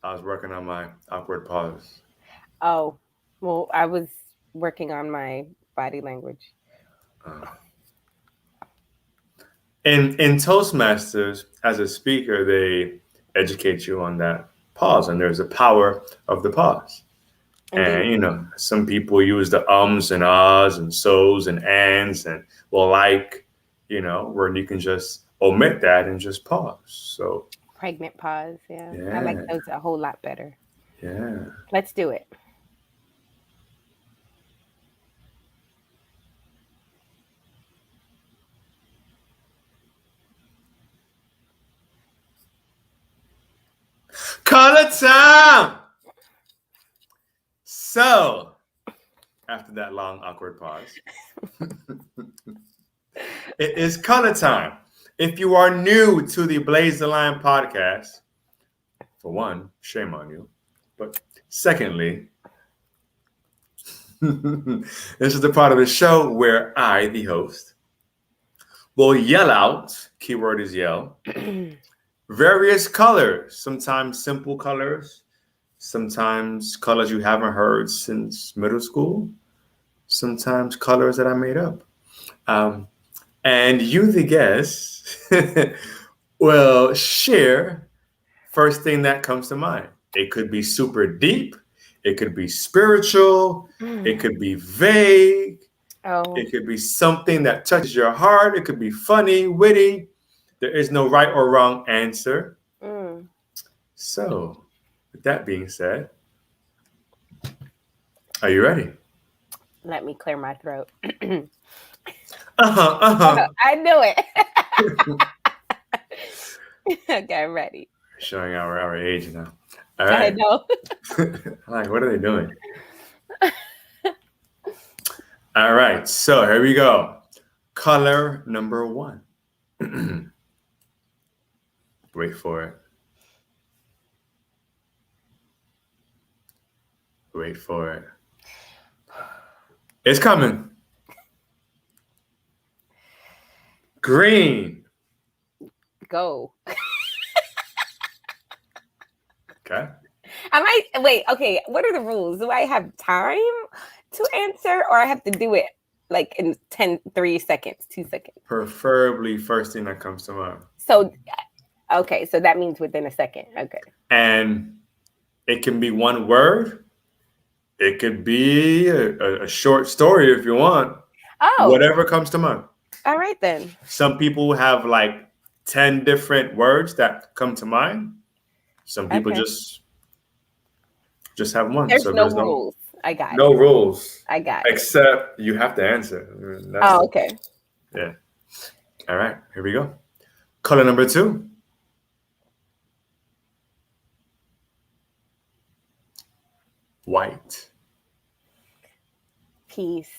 I was working on my awkward pause. Oh, well, I was working on my body language. In Toastmasters, as a speaker, they educate you on that pause, and there's a power of the pause. Indeed. And some people use the ums and ahs and so's and ands and well, like, where you can just omit that and just pause. So Pregnant pause. Yeah. I like yeah, those a whole lot better. yeah. Let's do it. Color time. So after that long awkward pause, it is color time. If you are new to the Blaze the Line podcast, for one, shame on you. But secondly, this is the part of the show where I, the host, will yell out, keyword is yell, various colors, sometimes simple colors, sometimes colors you haven't heard since middle school, sometimes colors that I made up. And you, the guest, will share first thing that comes to mind. It could be super deep, it could be spiritual, it could be vague, Oh, it could be something that touches your heart, it could be funny, witty. There is no right or wrong answer. So, with that being said, are you ready? let me clear my throat. Uh-huh. I knew it. Okay, I'm ready. Showing our age now. All I right. know. Like, what are they doing? All right. So here we go. Color number 1. Wait for it. Wait for it. It's coming. Green. Go. Okay. Wait, okay, what are the rules? Do I have time to answer or I have to do it like in 3 seconds, 2 seconds? Preferably first thing that comes to mind. So, okay, so that means within a second. Okay. And it can be one word. It could be a short story if you want. Oh, Whatever comes to mind. all right then. Some people have like 10 different words that come to mind. Some people Okay. just have one. There's So no there's rules. I got no it. rules. I got it. Except you have to answer. I mean, Oh, okay. Yeah. All right, here we go. Color number 2. White. Peace,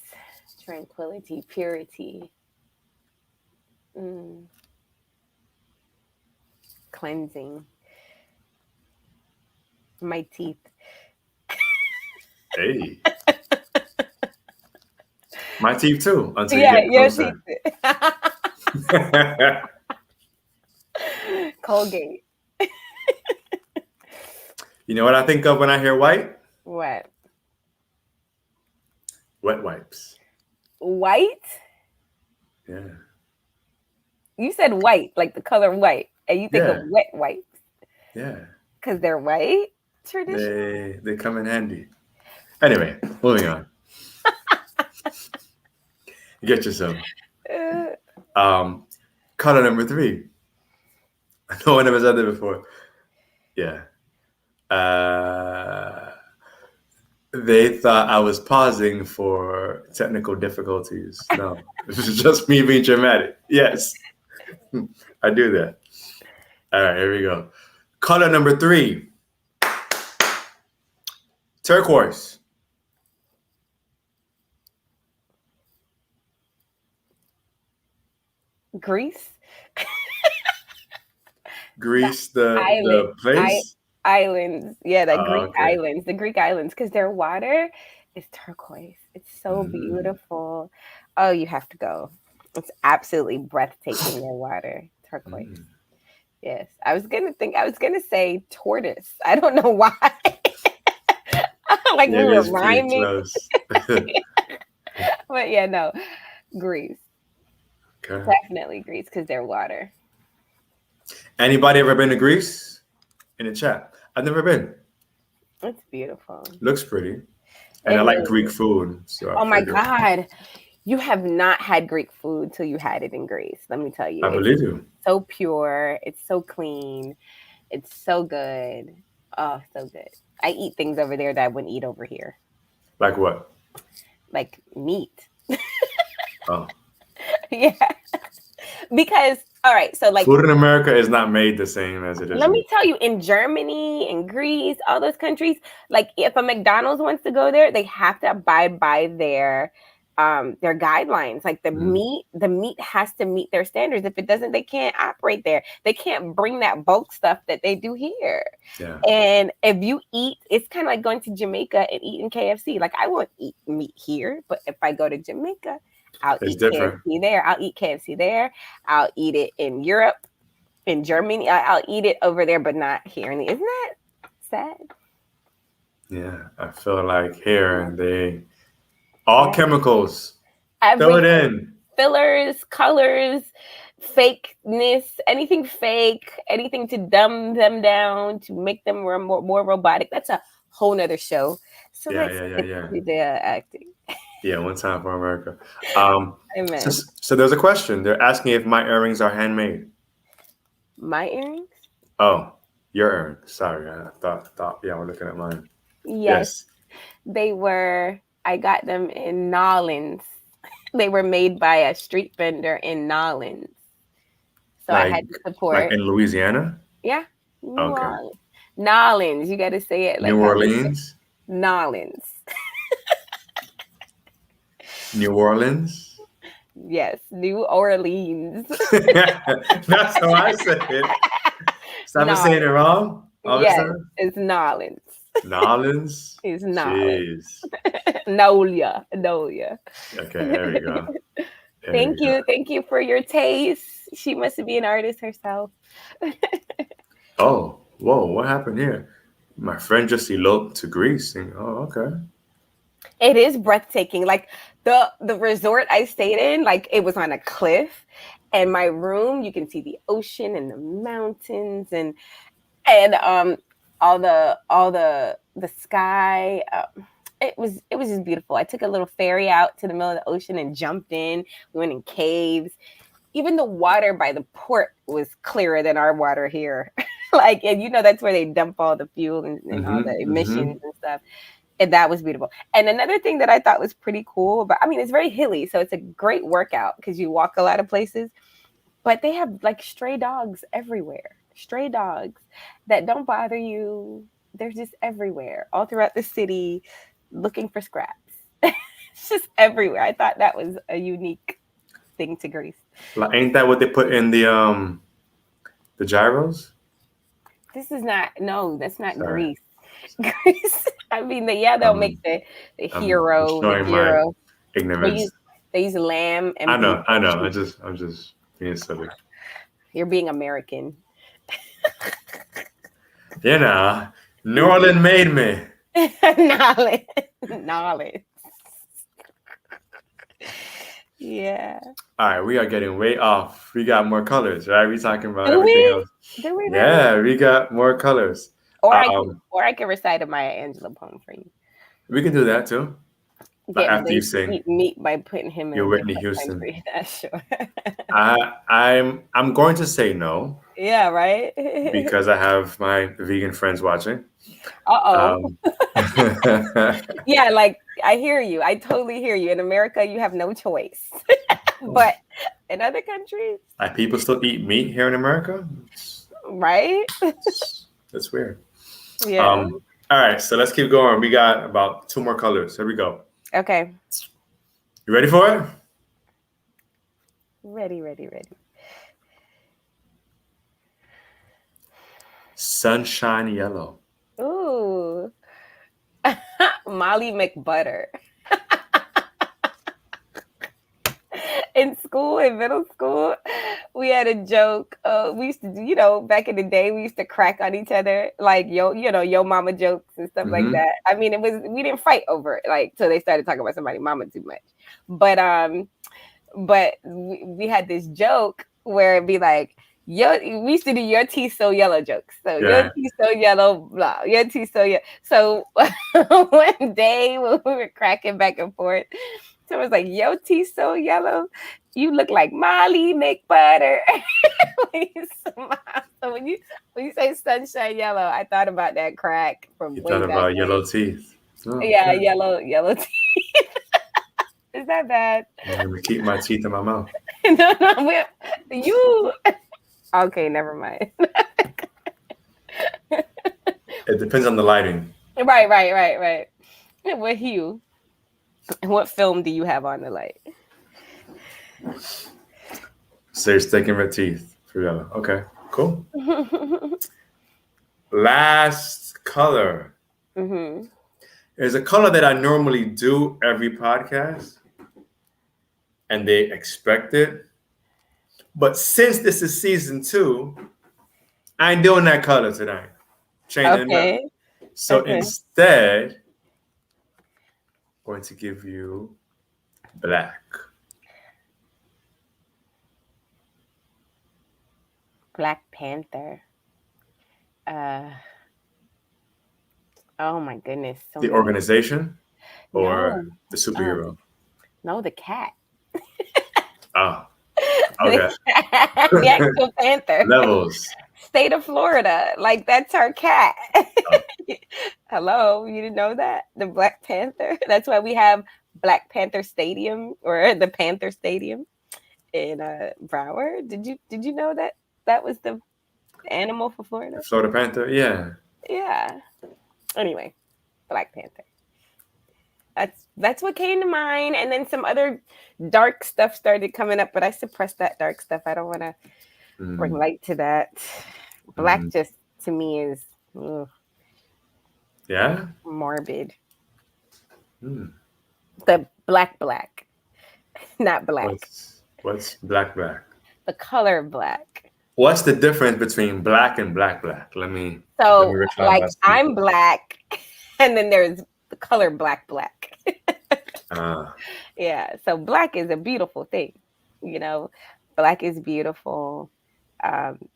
tranquility, purity. Cleansing. My teeth. Hey. My teeth too, until you Yeah, get your closer. teeth. Colgate. You know what I think of when I hear white? What? Wet wipes. White? Yeah. You said white, like the color white, and you think of Yeah. wet wipes Yeah. because they're white traditionally? They come in handy. Anyway, moving on. Get yourself. Color number 3. No one ever said that before. Yeah. They thought I was pausing for technical difficulties. No, this is just me being dramatic. Yes, I do that. All right, here we go. Color number 3. Turquoise. Greece? Greece, the Island, place. islands. Yeah, the Greek Okay. islands. The Greek islands, because their water is turquoise. It's so beautiful. Oh, you have to go. It's absolutely breathtaking, their water. Turquoise. Yes. I was gonna say tortoise. I don't know why. Like Yeah, we it were is pretty rhyming. close. But yeah, no. Greece. Okay. Definitely Greece because they're water. Anybody ever been to Greece? In the chat. I've never been. It's beautiful. Looks pretty. And It I like really Greek is. food, so I Oh my figure God. You have not had Greek food till you had it in Greece. Let me tell you. I It's believe you. so pure. It's so clean. It's so good. Oh, so good. I eat things over there that I wouldn't eat over here. Like what? Like meat. Oh. Yeah. Because, all right, so like Food in America is not made the same as it is let in. me tell you, in Germany, in Greece, all those countries, like if a McDonald's wants to go there, they have to abide by their guidelines. Like the meat has to meet their standards. If it doesn't, they can't operate there. They can't bring that bulk stuff that they do here. Yeah. And if you eat, it's kind of like going to Jamaica and eating KFC. Like I won't eat meat here, but if I go to Jamaica, I'll It's eat different. KFC there. I'll eat KFC there. I'll eat it in Europe, in Germany. I'll eat it over there, but not here. Isn't that sad? Yeah. I feel like here they all chemicals. Throw it Everything, in. fillers, colors, fakeness, anything fake, anything to dumb them down, to make them more robotic. That's a whole nother show. So Yeah, let's yeah, yeah, get yeah. to the acting. Yeah, one time for America. So, Amen. so there's a question. They're asking if my earrings are handmade. My earrings? Oh, your earrings. Sorry, I thought. Yeah, we're looking at mine. Yes, Yes. they were. I got them in Nolans. They were made by a street vendor in Nolans. So I Like had to like support. in Louisiana. Yeah, New Okay. Orleans. Nolans. You got to say it like New how they say Orleans. Nolans. New Orleans. Yes, New Orleans. That's how I say it. Stop saying it Nolans. wrong all this Yes, time. it's Nolans. Nolans. It's Nolans. Jeez. Nolia. Nolia. Okay, there we go. There Thank we go. you. Thank you for your taste. She must be an artist herself. Oh, whoa! What happened here? My friend just eloped to Greece. Oh, okay. It is breathtaking. Like the resort I stayed in, like it was on a cliff, and my room, you can see the ocean and the mountains and all the sky. It was just beautiful. I took a little ferry out to the middle of the ocean and jumped in. We went in caves. Even the water by the port was clearer than our water here. Like, and that's where they dump all the fuel and all the emissions and stuff. And that was beautiful. And another thing that I thought was pretty cool, but I mean, it's very hilly, so it's a great workout because you walk a lot of places. But they have like stray dogs everywhere. Stray dogs that don't bother you. They're just everywhere, all throughout the city, looking for scraps. It's just everywhere. I thought that was a unique thing to Greece. Like, ain't that what they put in the gyros? This is not. No, that's not Sorry. Greece. Greece. I mean, they'll make the I'm hero, the showing my gyro. They ignorance. use they use lamb and I beef. know. I'm just being silly. You're being American. You know, New Orleans made me. Knowledge. Knowledge. Yeah. All right, we are getting way off. We got more colors, right? We talking about Do everything we? else. Do we really? Yeah, we got more colors. Or I can recite a Maya Angelou poem for you. We can do that too. But Get after you Blaze to sing eat meat by putting him in your a Whitney different Houston, country. That's sure. I'm going to say no Yeah, right? because I have my vegan friends watching. Uh-oh. Um, Yeah, like I hear you. I totally hear you. In America, you have no choice. But in other countries, like people still eat meat here in America. right? That's weird. Yeah. All right, so let's keep going. We got about 2 more colors. Here we go. Okay. You ready for it? Ready. Sunshine yellow. Ooh. Molly McButter. in school, in middle school, we had a joke. We used to do, back in the day, we used to crack on each other, like yo mama jokes and stuff like that. I mean, we didn't fight over it, like till they started talking about somebody mama too much. But we had this joke where it'd be like, we used to do your teeth so yellow jokes. So your teeth so yellow, blah, your teeth so yellow. So one day when we were cracking back and forth, someone was like, your teeth so yellow, you look like Molly McButter. So when you say sunshine yellow, I thought about that crack from You way thought back about when. yellow teeth. Oh, Yeah, yellow teeth. Is that bad? I'm gonna keep my teeth in my mouth. No, you. Okay, never mind. It depends on the lighting. Right. What hue? What film do you have on the light? So you're sticking with teeth for yellow. Okay, cool. Last color. Mm-hmm. There's a color that I normally do every podcast, and they expect it. But since this is season 2, I ain't doing that color tonight. Changing it up. So instead, I'm going to give you black. Black Panther. Oh my goodness. The organization or No. the superhero? No, the cat. Oh, okay. The actual panther. Levels. State of Florida. Like, that's our cat. Oh. Hello, you didn't know that? The Black Panther. That's why we have Black Panther Stadium, or the Panther Stadium in Broward. Did you know that was the animal for Florida? The Florida Panther, yeah. Yeah. Anyway, Black Panther. That's what came to mind, and then some other dark stuff started coming up, but I suppressed that dark stuff. I don't want to bring light to that. Black just to me is morbid. The black, not black. What's black? The color black. What's the difference between black and black? Let me like I'm black, and then there's the color black. Yeah, so black is a beautiful thing. Black is beautiful.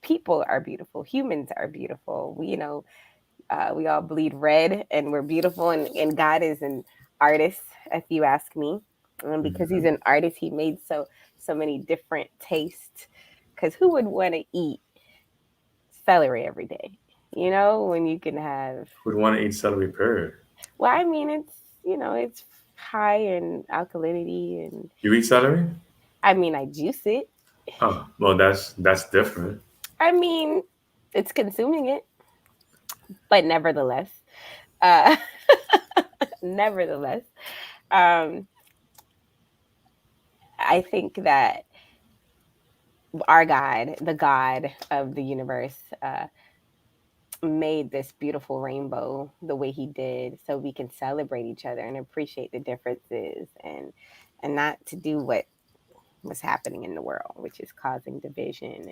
People are beautiful. Humans are beautiful. We all bleed red, and we're beautiful. And God is an artist, if you ask me. And because he's an artist, he made so many different tastes. Because who would want to eat celery every day? When you can have. Who would want to eat celery, period? Well, I mean, it's high in alkalinity. And you eat celery? I mean, I juice it. Oh, well, that's different. I mean, it's consuming it, but nevertheless, I think that our God, the God of the universe, made this beautiful rainbow the way he did, so we can celebrate each other and appreciate the differences, and not to do what was happening in the world, which is causing division,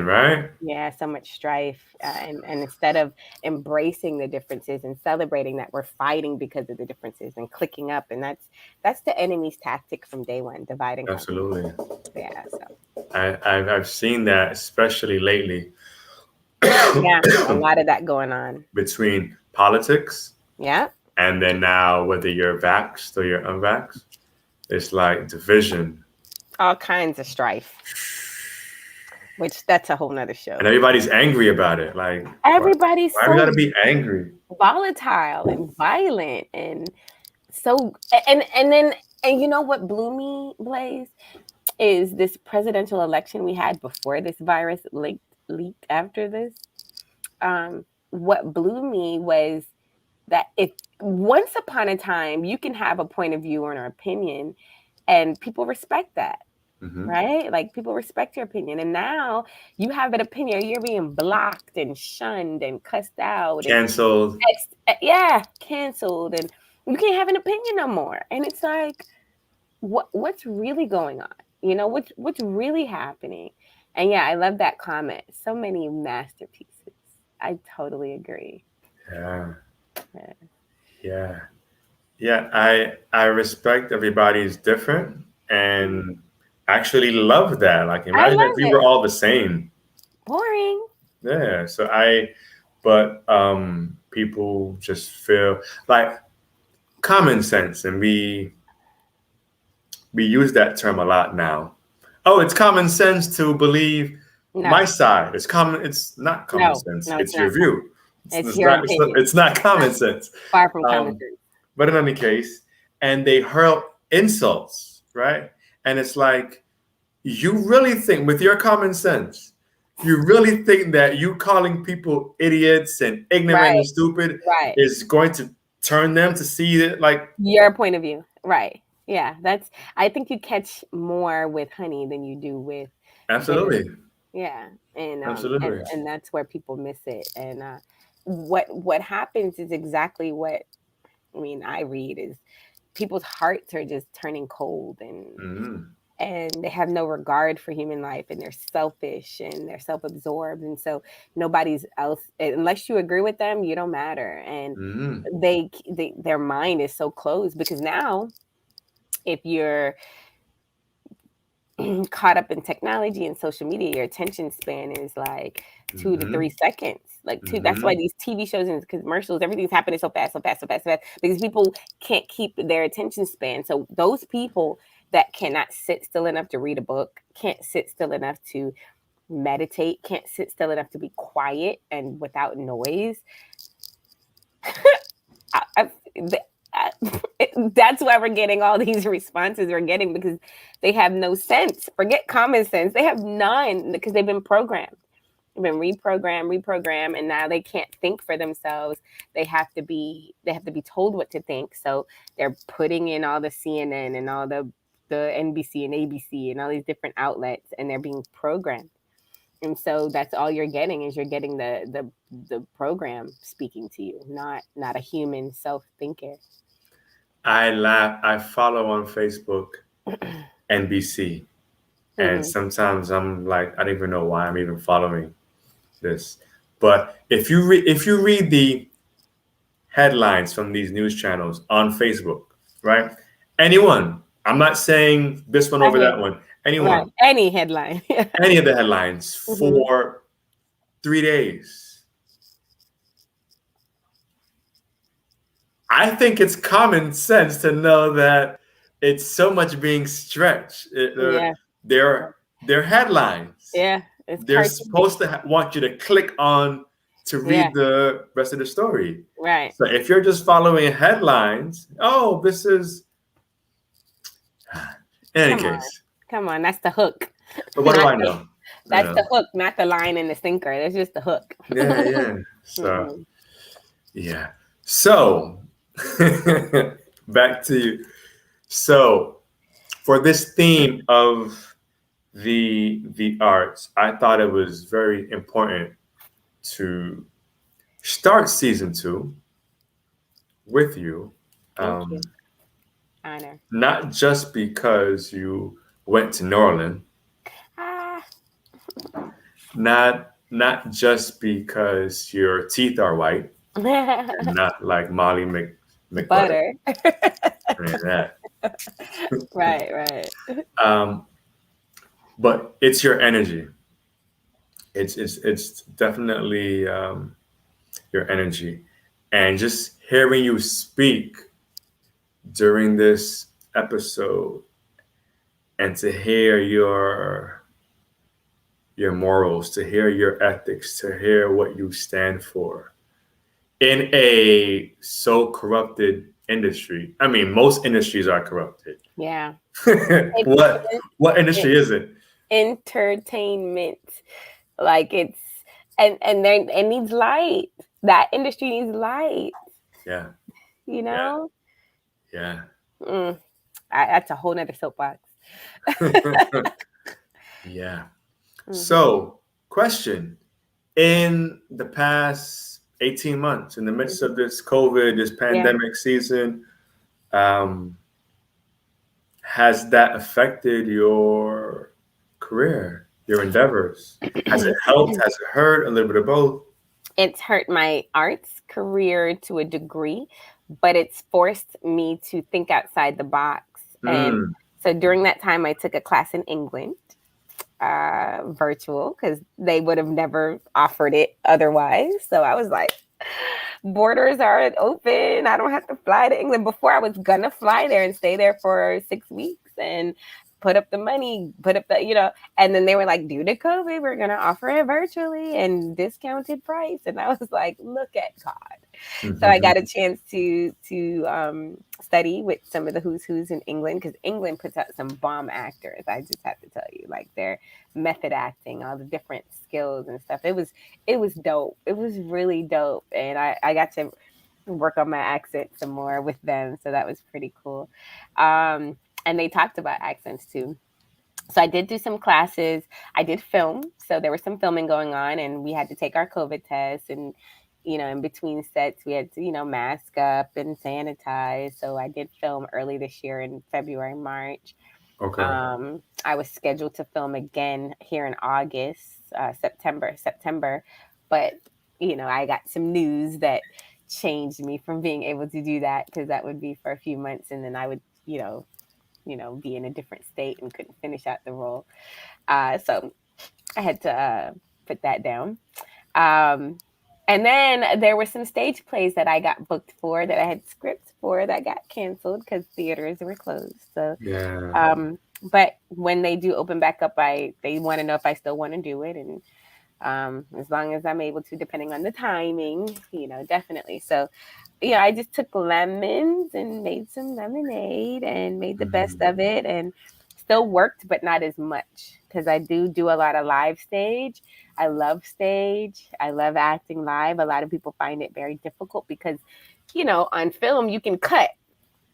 right? Yeah, so much strife, and instead of embracing the differences and celebrating that, we're fighting because of the differences and clicking up, and that's the enemy's tactic from day one, dividing. Absolutely. Yeah, so I've seen that, especially lately. Yeah, a lot of that going on between politics. Yeah. And then now, whether you're vaxxed or you're unvaxxed, it's like division. All kinds of strife. Which that's a whole nother show. And everybody's angry about it. Like everybody's why we gotta be angry? Volatile and violent, and so and you know what blew me, Blaze, is this presidential election we had before this virus leaked after this. What blew me was that if once upon a time you can have a point of view or an opinion, and people respect that. Right? Like, people respect your opinion. And now you have an opinion, you're being blocked and shunned and cussed out. Canceled. Canceled. And you can't have an opinion no more. And it's like, what's really going on? You know what's really happening. And yeah, I love that comment. So many masterpieces. I totally agree. Yeah, Yeah. yeah, yeah. I respect everybody's different, Mhm. and actually love that. Like, I imagine if love we it. were all the same. Boring. Yeah. But people just feel like common sense, and we use that term a lot now. Oh, it's common sense to believe my No, side. It's common. It's not common no, sense. no, it's It's your not common. view. It's, It's it's your not. It's not. opinion. It's not Not common sense. far from common Um, sense. but in any case, and they hurl insults, right? And it's like, you really think with your common sense, you really think that you calling people idiots and ignorant Right, and stupid right. is going to turn them to see it like Your point of view. Right. Yeah, that's I think you catch more with honey than you do with bitter. absolutely, Yeah. absolutely. And that's where people miss it. And what happens is exactly what I mean, I read is people's hearts are just turning cold Mm, and they have no regard for human life and they're selfish and they're self-absorbed and so nobody's else unless you agree with them you don't matter and mm, their mind is so closed because now if you're caught up in technology and social media your attention span is like 2 to 3 seconds like two that's why mm, these TV shows and commercials everything's happening so fast so fast so fast so fast because people can't keep their attention span so those people that cannot sit still enough to read a book can't sit still enough to meditate can't sit still enough to be quiet and without noise I, I, that's why we're getting all these responses we're getting because they have no sense. Forget common sense. They have none because they've been programmed. They've been reprogrammed, and now they can't think for themselves. They have to be told what to think. So they're putting in all the CNN and all the NBC and ABC and all these different outlets, and they're being programmed. And so that's all you're getting is you're getting the program speaking to you, not a human self thinker. I laugh. I follow on Facebook NBC, and Hmm. sometimes I'm like, I don't even know why I'm even following this. But if you read the headlines from these news channels on Facebook, right? Anyone, I'm not saying this one I over hear that you. one. Right. Anyone, Any headline. any of the headlines Hmm. for 3 days. I think it's common sense to know that it's so much being stretched. Yeah. They're headlines. Yeah. It's They're cartoony. supposed to want you to click on to Yeah. read the rest of the story. Right. So if you're just following headlines, oh, this is in any Come on. case. Come on. That's the hook. But what do Not I the, know? You that's know. the hook, not the line and the sinker. That's just the hook. Yeah, yeah. So Mm-mm. yeah. So back to you. So for this theme of the arts, I thought it was very important to start season 2 with you. Thank Um, you. Honor. not just because you went to New Orleans, Ah. not just because your teeth are white and not like Molly McButter Butter. and that. Right. Right. Um, but it's your energy. It's definitely your energy, and just hearing you speak during this episode, and to hear your morals, to hear your ethics, to hear what you stand for in a so corrupted industry. I mean, most industries are corrupted. Yeah. what It, what it, industry is it? entertainment. Like it's and there it needs light. That industry needs light. Yeah, You yeah, know. yeah. Mm, that's a whole nother soapbox. Yeah. Hmm. So, question: in the past 18 months, in the midst Hmm. of this COVID, this Yeah. pandemic season, um, has that affected your career, your endeavors? Has it helped? Has it hurt? A little bit of both? It's hurt my arts career to a degree, but it's forced me to think outside the box. And Mm, so during that time, I took a class in England, virtual, because they would have never offered it otherwise. So I was like, borders are open. I don't have to fly to England. Before I was gonna fly there and stay there for 6 weeks and put up the money, put up the, and then they were like, due to COVID, we're gonna offer it virtually and discounted price. And I was like, look at God. So I got a chance to study with some of the who's in England, because England puts out some bomb actors. I just have to tell you, like their method acting, all the different skills and stuff. It was dope. It was really dope, and I got to work on my accent some more with them, so that was pretty cool. And they talked about accents too. So I did do some classes. I did film. So there was some filming going on, and we had to take our COVID tests. And, in between sets, we had to, mask up and sanitize. So I did film early this year in February, March. okay. I was scheduled to film again here in August, September. But, I got some news that changed me from being able to do that, because that would be for a few months. And then I would, be in a different state and couldn't finish out the role. So I had to put that down. Um, and then there were some stage plays that I got booked for, that I had scripts for, that got canceled because theaters were closed. So, Yeah. but when they do open back up, they want to know if I still want to do it, and as long as I'm able to, depending on the timing, definitely. So, I just took lemons and made some lemonade and made the best of it, and still worked, but not as much, because I do a lot of live stage. I love stage. I love acting live. A lot of people find it very difficult because, on film you can cut,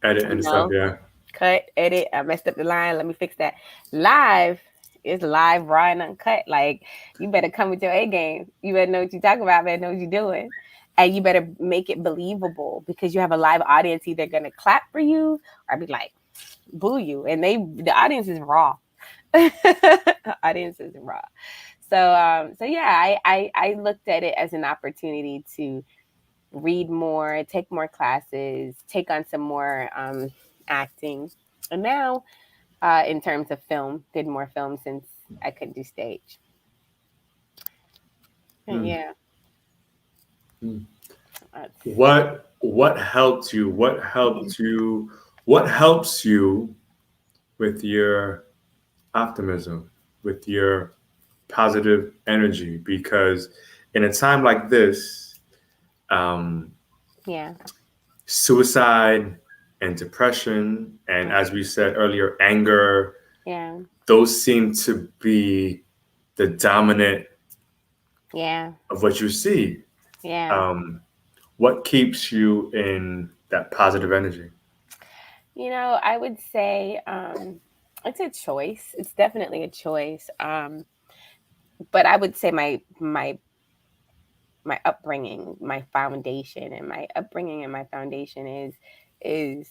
Edit you and stuff. know, Yeah. cut, edit. I messed up the line. Let me fix that. Live is live, raw, and uncut. Like, you better come with your A game. You better know what you're talking about. Better know what you're doing, and you better make it believable, because you have a live audience either gonna clap for you or be like, boo you, and the audience is raw. The audience is raw. So yeah, I looked at it as an opportunity to read more, take more classes, take on some more acting. And now, in terms of film, did more film since I couldn't do stage. And Mm. yeah, Mm. that's What helped you? What helped you? What helps you with your optimism, with your positive energy? Because in a time like this, um, yeah, suicide and depression, and as we said earlier, anger, yeah, those seem to be the dominant yeah, of what you see. yeah. Um, what keeps you in that positive energy? I would say it's a choice. It's definitely a choice. But I would say my upbringing, my foundation is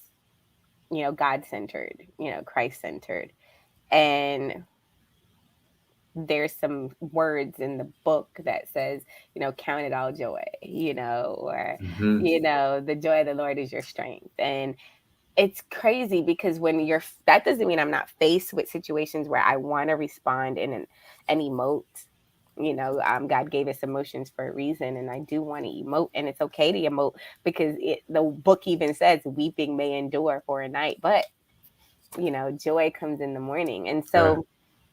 God centered, Christ centered, and there's some words in the book that says, count it all joy, or Mm-hmm. the joy of the Lord is your strength. And it's crazy, because that doesn't mean I'm not faced with situations where I want to respond and emote. God gave us emotions for a reason, and I do want to emote, and it's okay to emote, because the book even says weeping may endure for a night, but joy comes in the morning. And Yeah. so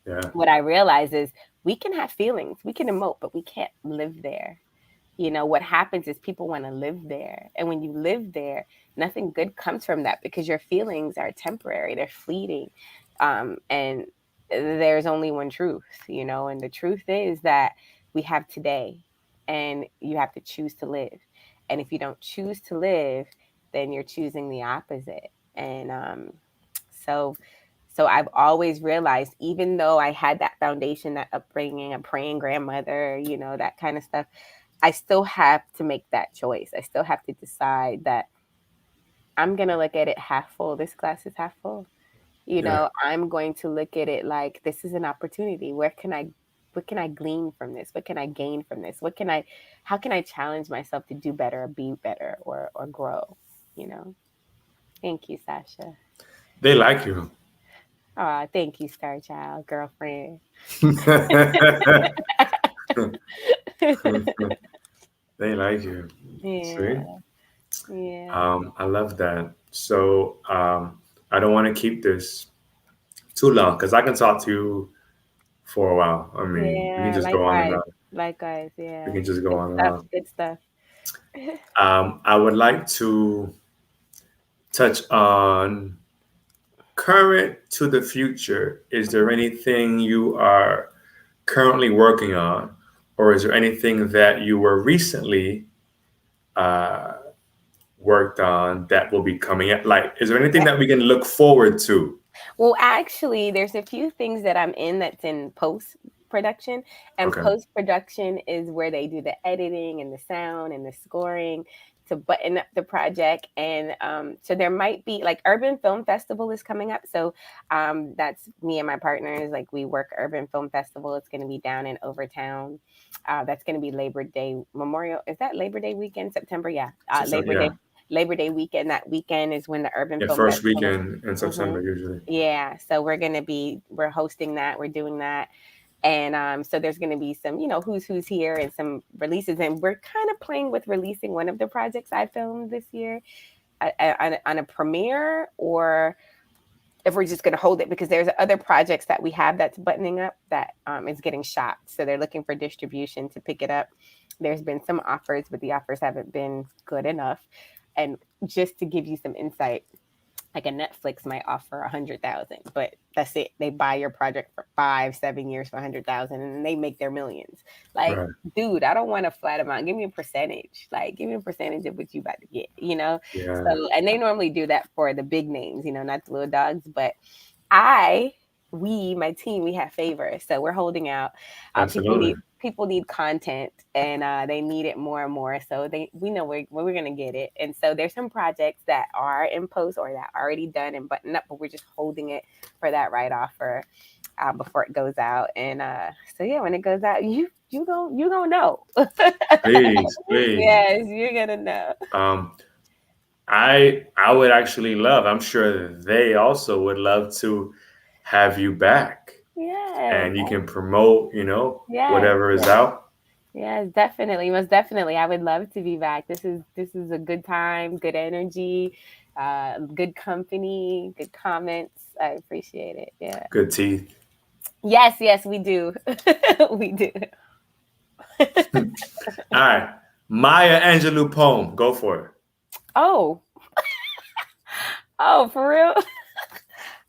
Yeah. what I realize is, we can have feelings, we can emote, but we can't live there. What happens is people want to live there. And when you live there, nothing good comes from that, because your feelings are temporary, they're fleeting. And there's only one truth, and the truth is that we have today, and you have to choose to live. And if you don't choose to live, then you're choosing the opposite. And so so I've always realized, even though I had that foundation, that upbringing, a praying grandmother, that kind of stuff, I still have to make that choice. I still have to decide that I'm going to look at it half full. This glass is half full. Yeah. I'm going to look at it like this is an opportunity. What can I glean from this? What can I gain from this? How can I challenge myself to do better or be better or grow, you know? Thank you, Sasha. They like you. Oh, thank you, Star Child, girlfriend. They like you. Yeah, See? yeah, I love that. So I don't want to keep this too long because I can talk to you for a while. I mean, we can yeah. just go on and Likewise, on. likewise. We Yeah, can just go good on and stuff. on. Good stuff. I would like to touch on current to the future. Is there anything you are currently working on, or is there anything that you were recently uh, worked on that will be coming up? Like, is there anything that we can look forward to? Well, actually, there's a few things that I'm in that's in post production, and Okay. post production is where they do the editing and the sound and the scoring to button up the project. And so there might be like Urban Film Festival is coming up. So that's me and my partners. Like we work Urban Film Festival. It's going to be down in Overtown. That's going to be Labor Day Memorial. Is that Labor Day weekend? September? Yeah, So yeah, Labor Day weekend. That weekend is when the Urban yeah, Film first Festival. weekend in Hmm. September usually. Yeah, so we're hosting that, we're doing that. And so there's going to be some, who's here and some releases. And we're kind of playing with releasing one of the projects I filmed this year on a premiere, or if we're just going to hold it because there's other projects that we have that's buttoning up that is getting shot. So they're looking for distribution to pick it up. There's been some offers, but the offers haven't been good enough. And just to give you some insight, like a Netflix might offer 100,000, but that's it. They buy your project for 5, 7 years for 100,000, and they make their millions. Like, Right. dude, I don't want a flat amount. Give me a percentage. Like, give me a percentage of what you about to get. Yeah. So, and they normally do that for the big names, not the little dogs. But I, my team, we have favors, so we're holding out. Absolutely. People need content, and they need it more and more. So we know we're gonna get it. And so there's some projects that are in post or that are already done and buttoned up, but we're just holding it for that right offer before it goes out. And so yeah, when it goes out, you gonna know. Please, please. Yes, you're gonna know. Um, I would actually love. I'm sure they also would love to have you back, Yes, and you can promote. yes, Whatever is yes. out. Yes, definitely. Most definitely. I would love to be back. This is a good time, good energy, good company, good comments. I appreciate it. Yeah. Good teeth. Yes, yes, we do. We do. All right, Maya Angelou poem. Go for it. Oh, oh, for real?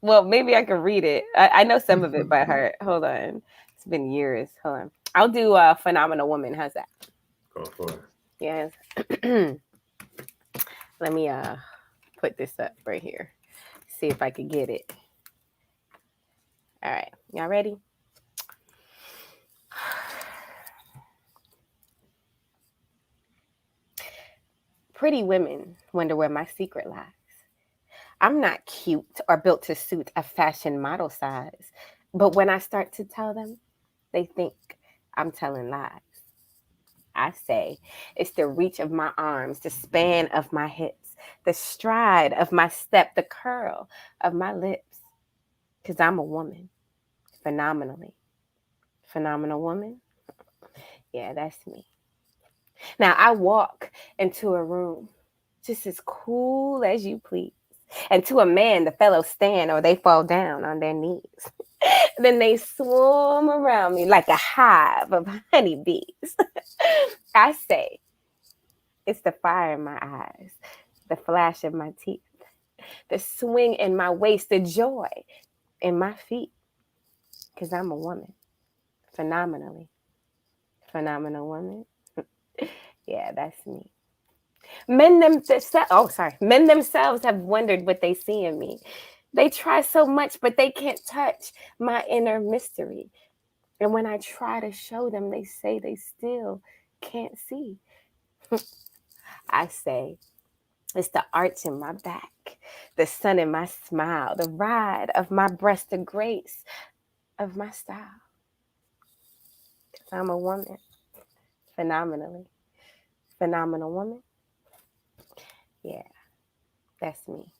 Well, maybe I can read it. I know some of it by heart. Hold on. It's been years. Hold on. I'll do Phenomenal Woman. How's that? Go for it. Yes. Let me put this up right here. See if I could get it. All right. Y'all ready? Pretty women wonder where my secret lies. I'm not cute or built to suit a fashion model size, but when I start to tell them, they think I'm telling lies. I say it's the reach of my arms, the span of my hips, the stride of my step, the curl of my lips. Because I'm a woman, phenomenally. Phenomenal woman? Yeah, that's me. Now I walk into a room just as cool as you please. And to a man, the fellows stand or they fall down on their knees. Then they swarm around me like a hive of honeybees. I say, it's the fire in my eyes, the flash of my teeth, the swing in my waist, the joy in my feet. Because I'm a woman, phenomenally. Phenomenal woman. Yeah, that's me. Men themselves have wondered what they see in me. They try so much, but they can't touch my inner mystery. And when I try to show them, they say they still can't see. I say, it's the arch in my back, the sun in my smile, the ride of my breast, the grace of my style. 'Cause I'm a woman, phenomenally. Phenomenal woman. Yeah, that's me.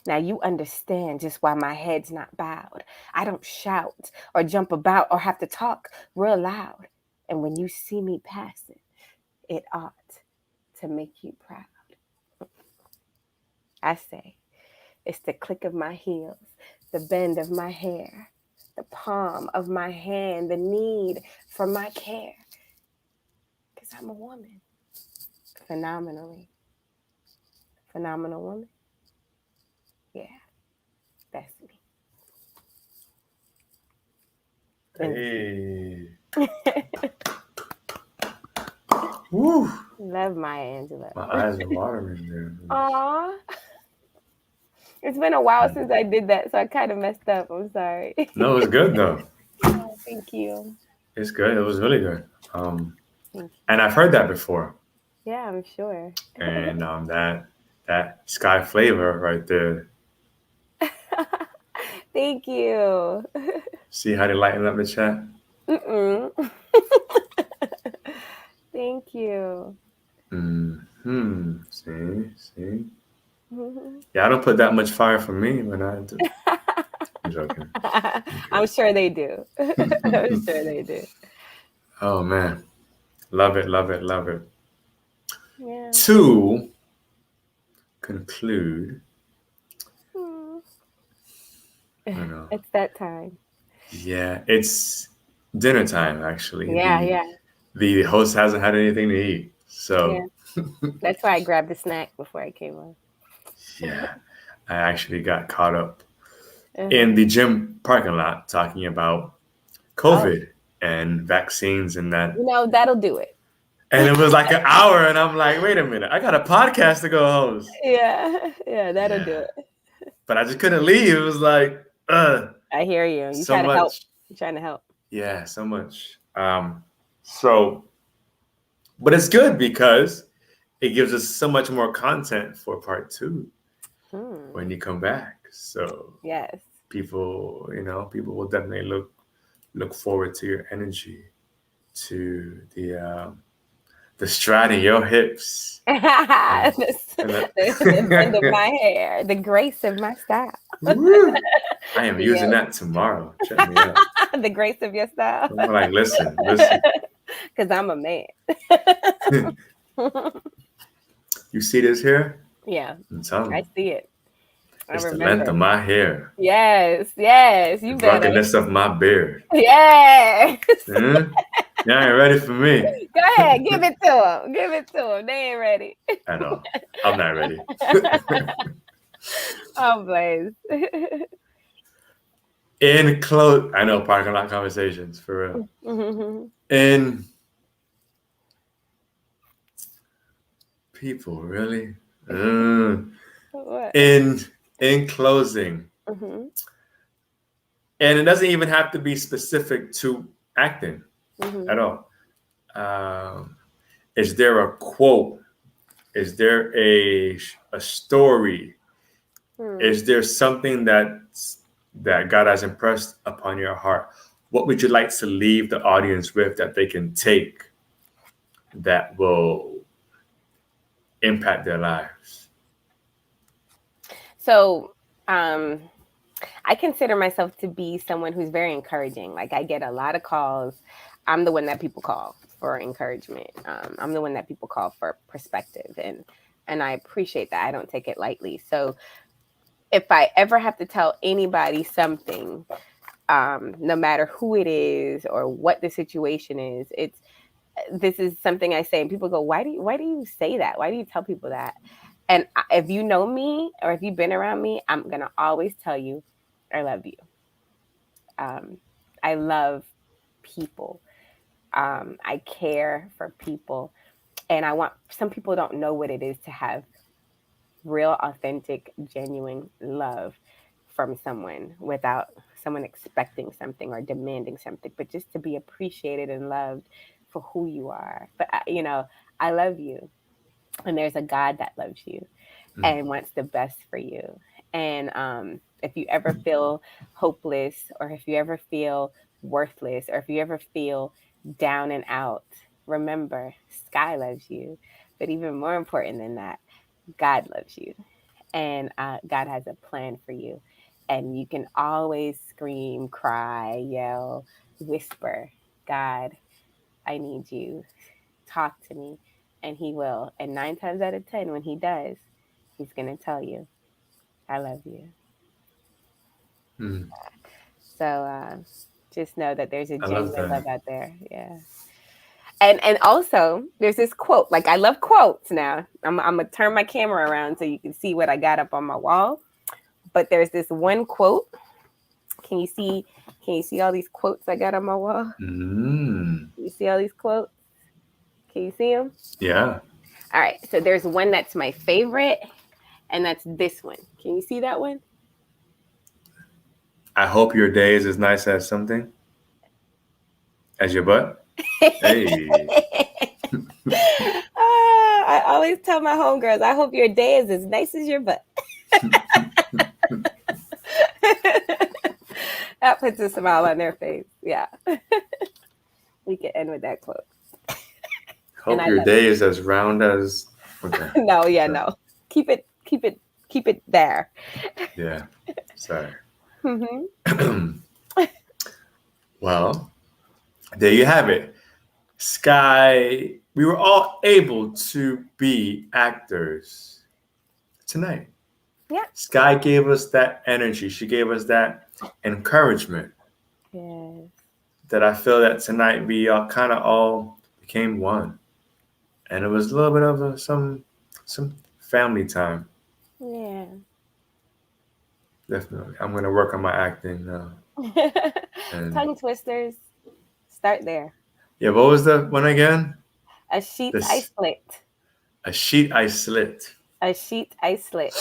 Now you understand just why my head's not bowed. I don't shout or jump about or have to talk real loud. And when you see me passing, it ought to make you proud. I say, it's the click of my heels, the bend of my hair, the palm of my hand, the need for my care. Because I'm a woman, phenomenally. Phenomenal woman. Yeah, that's me. Hey. Woo. Love Maya Angelou. My eyes are watering there. Aw. It's been a while since I did that, so I kind of messed up. I'm sorry. No, it's good though. Oh, thank you. It's good. It was really good. Thank you. And I've heard that before. Yeah, I'm sure. And that sky flavor right there. Thank you. See how they lighten up the chat? Mm-mm. Thank you. See. Yeah, I don't put that much fire for me when I do. I'm joking. I'm sure they do. I'm sure they do. Oh man, love it. Yeah. To conclude, I know. It's that time. Yeah, it's dinner time actually. Yeah. The host hasn't had anything to eat, so That's why I grabbed a snack before I came on. yeah, I actually got caught up in the gym parking lot talking about COVID and vaccines and that. That'll do it. And it was like an hour, and I'm like, wait a minute, I got a podcast to go host. Yeah, that'll do it. But I just couldn't leave. It was like, I hear you. You so trying to help. much. You're trying to help. Yeah, so much. But it's good because it gives us so much more content for part 2 when you come back. So yes, people will definitely look forward to your energy, to the stride in your hips, the bend of my hair, the grace of my style. I am using that tomorrow. Check me out. The grace of your style. I'm like, listen. Because I'm a man. You see this here? Yeah, I see it. It's the length of my hair. Yes. You the better. Ruggedness of my beard. Yes. Y'all ain't ready for me. Go ahead, give it to them. They ain't ready. I know. I'm not ready. Oh, Blaze. In close, I know parking lot conversations for real. In people, really. What? In closing, and it doesn't even have to be specific to acting at all. Is there a quote? Is there a story? Is there something that God has impressed upon your heart? What would you like to leave the audience with that they can take that will impact their lives? So, I consider myself to be someone who's very encouraging. Like, I get a lot of calls. I'm the one that people call for encouragement. I'm the one that people call for perspective, and I appreciate that. I don't take it lightly. So if I ever have to tell anybody something, no matter who it is or what the situation is, this is something I say, and people go, why do you say that? Why do you tell people that? And if you know me or if you've been around me, I'm going to always tell you, I love you. I love people. I care for people. And some people don't know what it is to have real, authentic, genuine love from someone without someone expecting something or demanding something, but just to be appreciated and loved for who you are. But, I love you. And there's a God that loves you and wants the best for you. And if you ever feel hopeless, or if you ever feel worthless, or if you ever feel down and out, remember, Sky loves you. But even more important than that, God loves you. And God has a plan for you. And you can always scream, cry, yell, whisper, God, I need you. Talk to me. And He will. And 9 times out of 10, when He does, He's going to tell you, I love you. Mm. So just know that there's a I love genuine that. love out there. Yeah. And also there's this quote. Like, I love quotes now. I'm gonna turn my camera around so you can see what I got up on my wall. But there's this one quote. Can you see all these quotes I got on my wall? You see all these quotes? Can you see them? Yeah. All right. So there's one that's my favorite, and that's this one. Can you see that one? I hope your day is as nice as something as your butt. Hey. I always tell my homegirls, I hope your day is as nice as your butt. That puts a smile on their face. Yeah. We can end with that quote. Hope your day is as round as. Okay. No, yeah, no. Keep it there. Yeah. Sorry. Mm-hmm. Well, there you have it. Sky, we were all able to be actors tonight. Yeah. Sky gave us that energy. She gave us that encouragement. Yes. That I feel that tonight we kind of all became one. And it was a little bit of some family time. Yeah. Definitely. I'm going to work on my acting now. Tongue twisters. Start there. Yeah, what was the one again? A sheet I slit. A sheet I slit. A sheet I slit.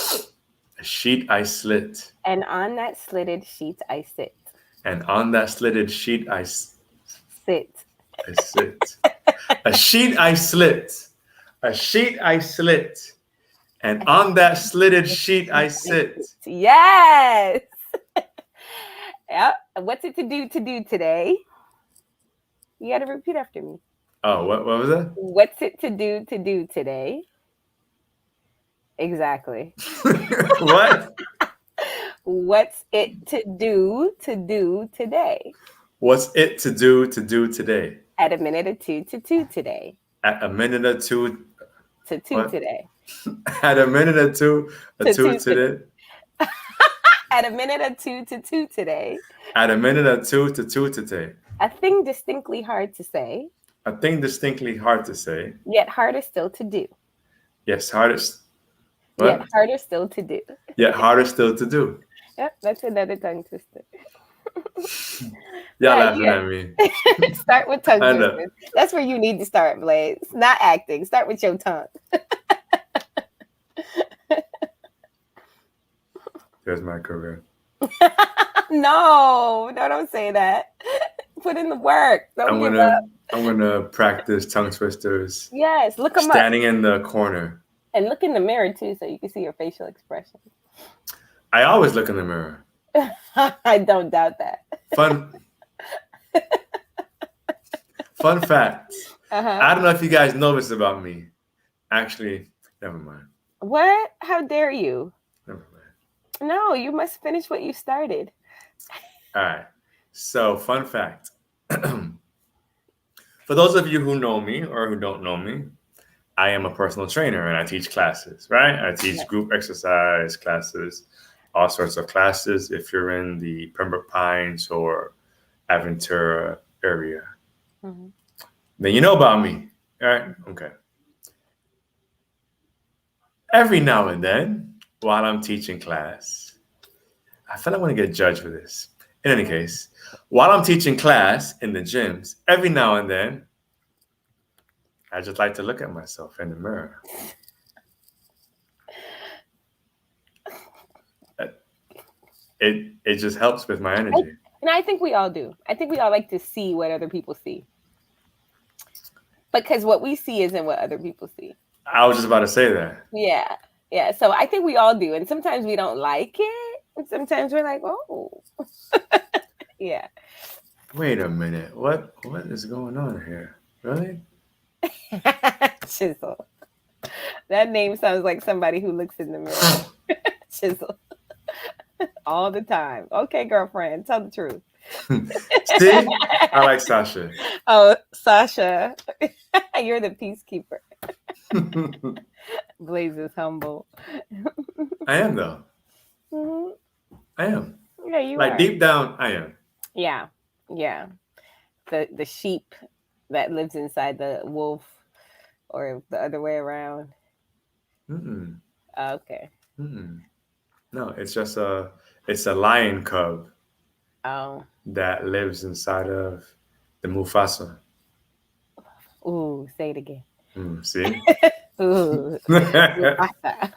A sheet I slit. And on that slitted sheet I sit. And on that slitted sheet I sit. I sit. A sheet I slit. A sheet I slit. And on that slitted sheet I sit. Yes. Yep. What's it to do today? You got to repeat after me. Oh, what was that? What's it to do today? Exactly. What? What's it to do today? What's it to do today? At a minute or two to two today. At a minute or two to two what? Today. At a minute or two today. At a minute or two to two today. At a minute or two to two today. A thing distinctly hard to say. A thing distinctly hard to say. Yet harder still to do. Yes, hardest. What? Yet harder still to do. Yet harder still to do. Yep, that's another tongue twister. Y'all laughing at me. Start with tongue twisters. That's where you need to start, Blaze. Not acting. Start with your tongue. There's my career. No, don't say that. Put in the work. Don't give up. I'm gonna practice tongue twisters. Yes, look them standing in the corner. And look in the mirror too, so you can see your facial expression. I always look in the mirror. I don't doubt that. Fun fact. I don't know if you guys know this about me. Actually, never mind. What? How dare you? Never mind. No, you must finish what you started. All right. So, fun fact. For those of you who know me or who don't know me, I am a personal trainer and I teach classes, right? I teach group exercise classes, all sorts of classes if you're in the Pembroke Pines or Aventura area. Mm-hmm. Then you know about me, right? Okay. Every now and then, while I'm teaching class, I feel I want to get judged for this. In any case, while I'm teaching class in the gyms, every now and then, I just like to look at myself in the mirror. It just helps with my energy. And I think we all do. I think we all like to see what other people see. Because what we see isn't what other people see. I was just about to say that. Yeah. Yeah. So I think we all do. And sometimes we don't like it. And sometimes we're like, oh, yeah. Wait a minute. What is going on here? Really? Chisel. That name sounds like somebody who looks in the mirror. Chisel. All the time. Okay, girlfriend, tell the truth. See? I like Sasha. Oh, Sasha. You're the peacekeeper. Blaze is humble. I am though. Mhm. I am. Yeah, you Like are. deep down, I am. Yeah. Yeah. The sheep that lives inside the wolf or the other way around. Mm-mm. Okay. Mm-mm. No, it's a lion cub Oh. that lives inside of the Mufasa. Ooh, say it again. See? Ooh. I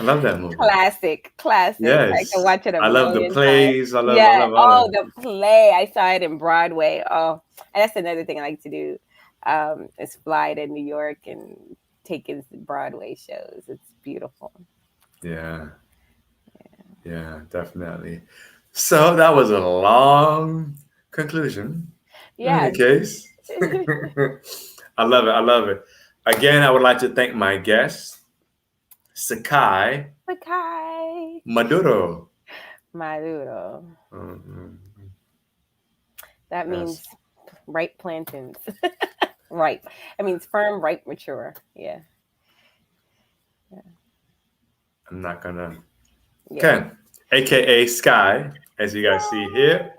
love that movie. Classic. I can Yes. watch it a I love the million times. plays. I Yeah. love all Oh, of it. the play. I saw it in Broadway. Oh, and that's another thing I like to do. Is fly to New York and take in Broadway shows. It's beautiful. Yeah. Yeah, definitely. So that was a long conclusion. In Yeah. any case, I love it. I love it. Again, I would like to thank my guest, Tsachai Okay. Maduro. Maduro. Mhm. That means Yes. ripe plantains. Ripe. That means firm, ripe, mature. Yeah. I'm not gonna. Yeah. Okay, AKA Sky, as you guys see here.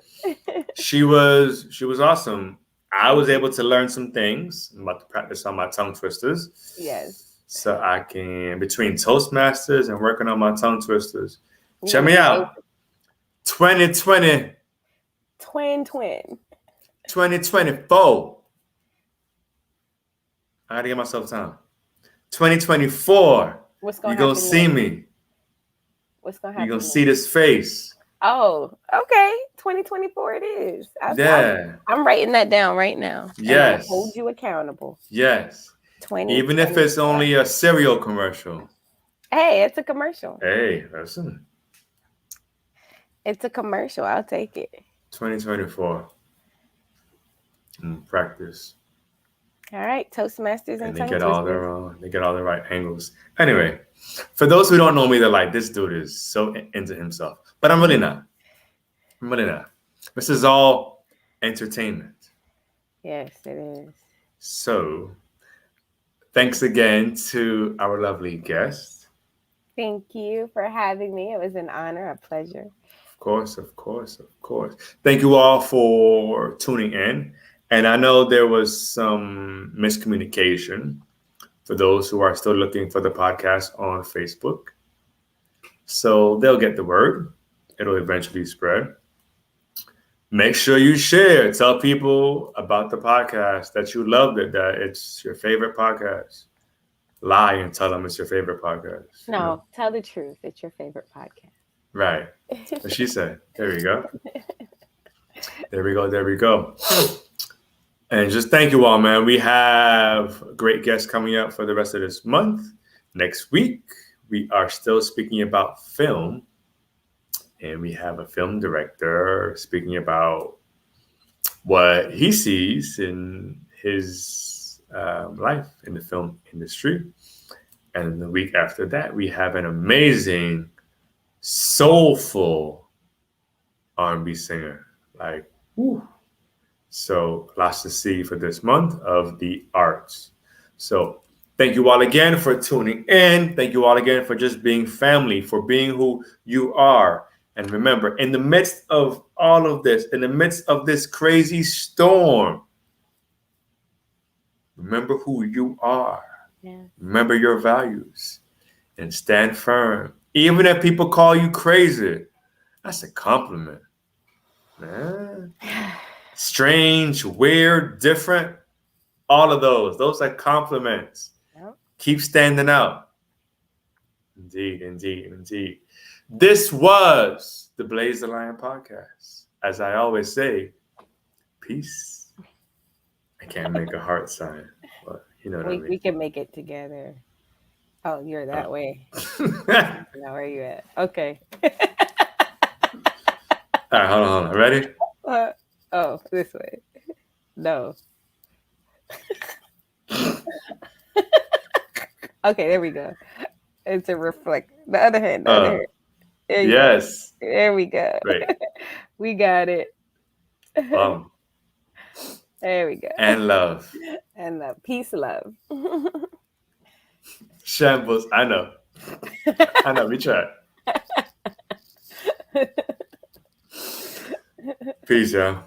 She was awesome. I was able to learn some things. I'm about to practice on my tongue twisters. Yes. So I can, between Toastmasters and working on my tongue twisters. You're Check gonna me be out. 2020, twin. 2024. I gotta give myself time. 2024. What's You're gonna gonna happen see next? me. What's gonna You're happen gonna next? see this face. Oh, okay. 2024 it is. Yeah. I'm writing that down right now. And I'm gonna hold Yes. you accountable. Yes. Even if it's 2024. only a cereal commercial. Hey, it's a commercial. Hey, listen. It's a commercial. I'll take it. 2024. Practice. All right, Toastmasters and And tongue twisters. they get all the right angles. Anyway, for those who don't know me, they're like, this dude is so into himself. But I'm really not. I'm really not. This is all entertainment. Yes, it is. So thanks again to our lovely guest. Thank you for having me. It was an honor, a pleasure. Of course, of course, of course. Thank you all for tuning in. And I know there was some miscommunication for those who are still looking for the podcast on Facebook. So they'll get the word. It'll eventually spread. Make sure you share. Tell people about the podcast, that you loved it, that it's your favorite podcast. Lie and tell them it's your favorite podcast. No, tell the truth. It's your favorite podcast. Right. What she said. There we go. There we go. There we go. And just thank you all, man. We have great guests coming up for the rest of this month. Next week, we are still speaking about film. And we have a film director speaking about what he sees in his life in the film industry. And the week after that, we have an amazing, soulful R&B singer. Like, whew. So lots to see for this month of the arts. So thank you all again for tuning in. Thank you all again for just being family, for being who you are. And remember, in the midst of all of this, in the midst of this crazy storm, remember who you are. Yeah. Remember your values and stand firm. Even if people call you crazy, that's a compliment, man. Strange, weird, different, all of those are compliments. Yep. Keep standing out. Indeed, indeed, indeed. This was the BLAZETHELION podcast. As I always say, peace. I can't make a heart sign. But you know what I We can make it together. Oh, you're that way. mean. Now where you at? Okay. All right, hold on. Ready? Oh, this way. No. Okay, there we go. It's a reflect. The other hand. The other hand. There you go. Yes. There we go. Great. We got it. There we go. And love. And love. Peace, love. Shambles. I know. I know. We tried. Peace, y'all.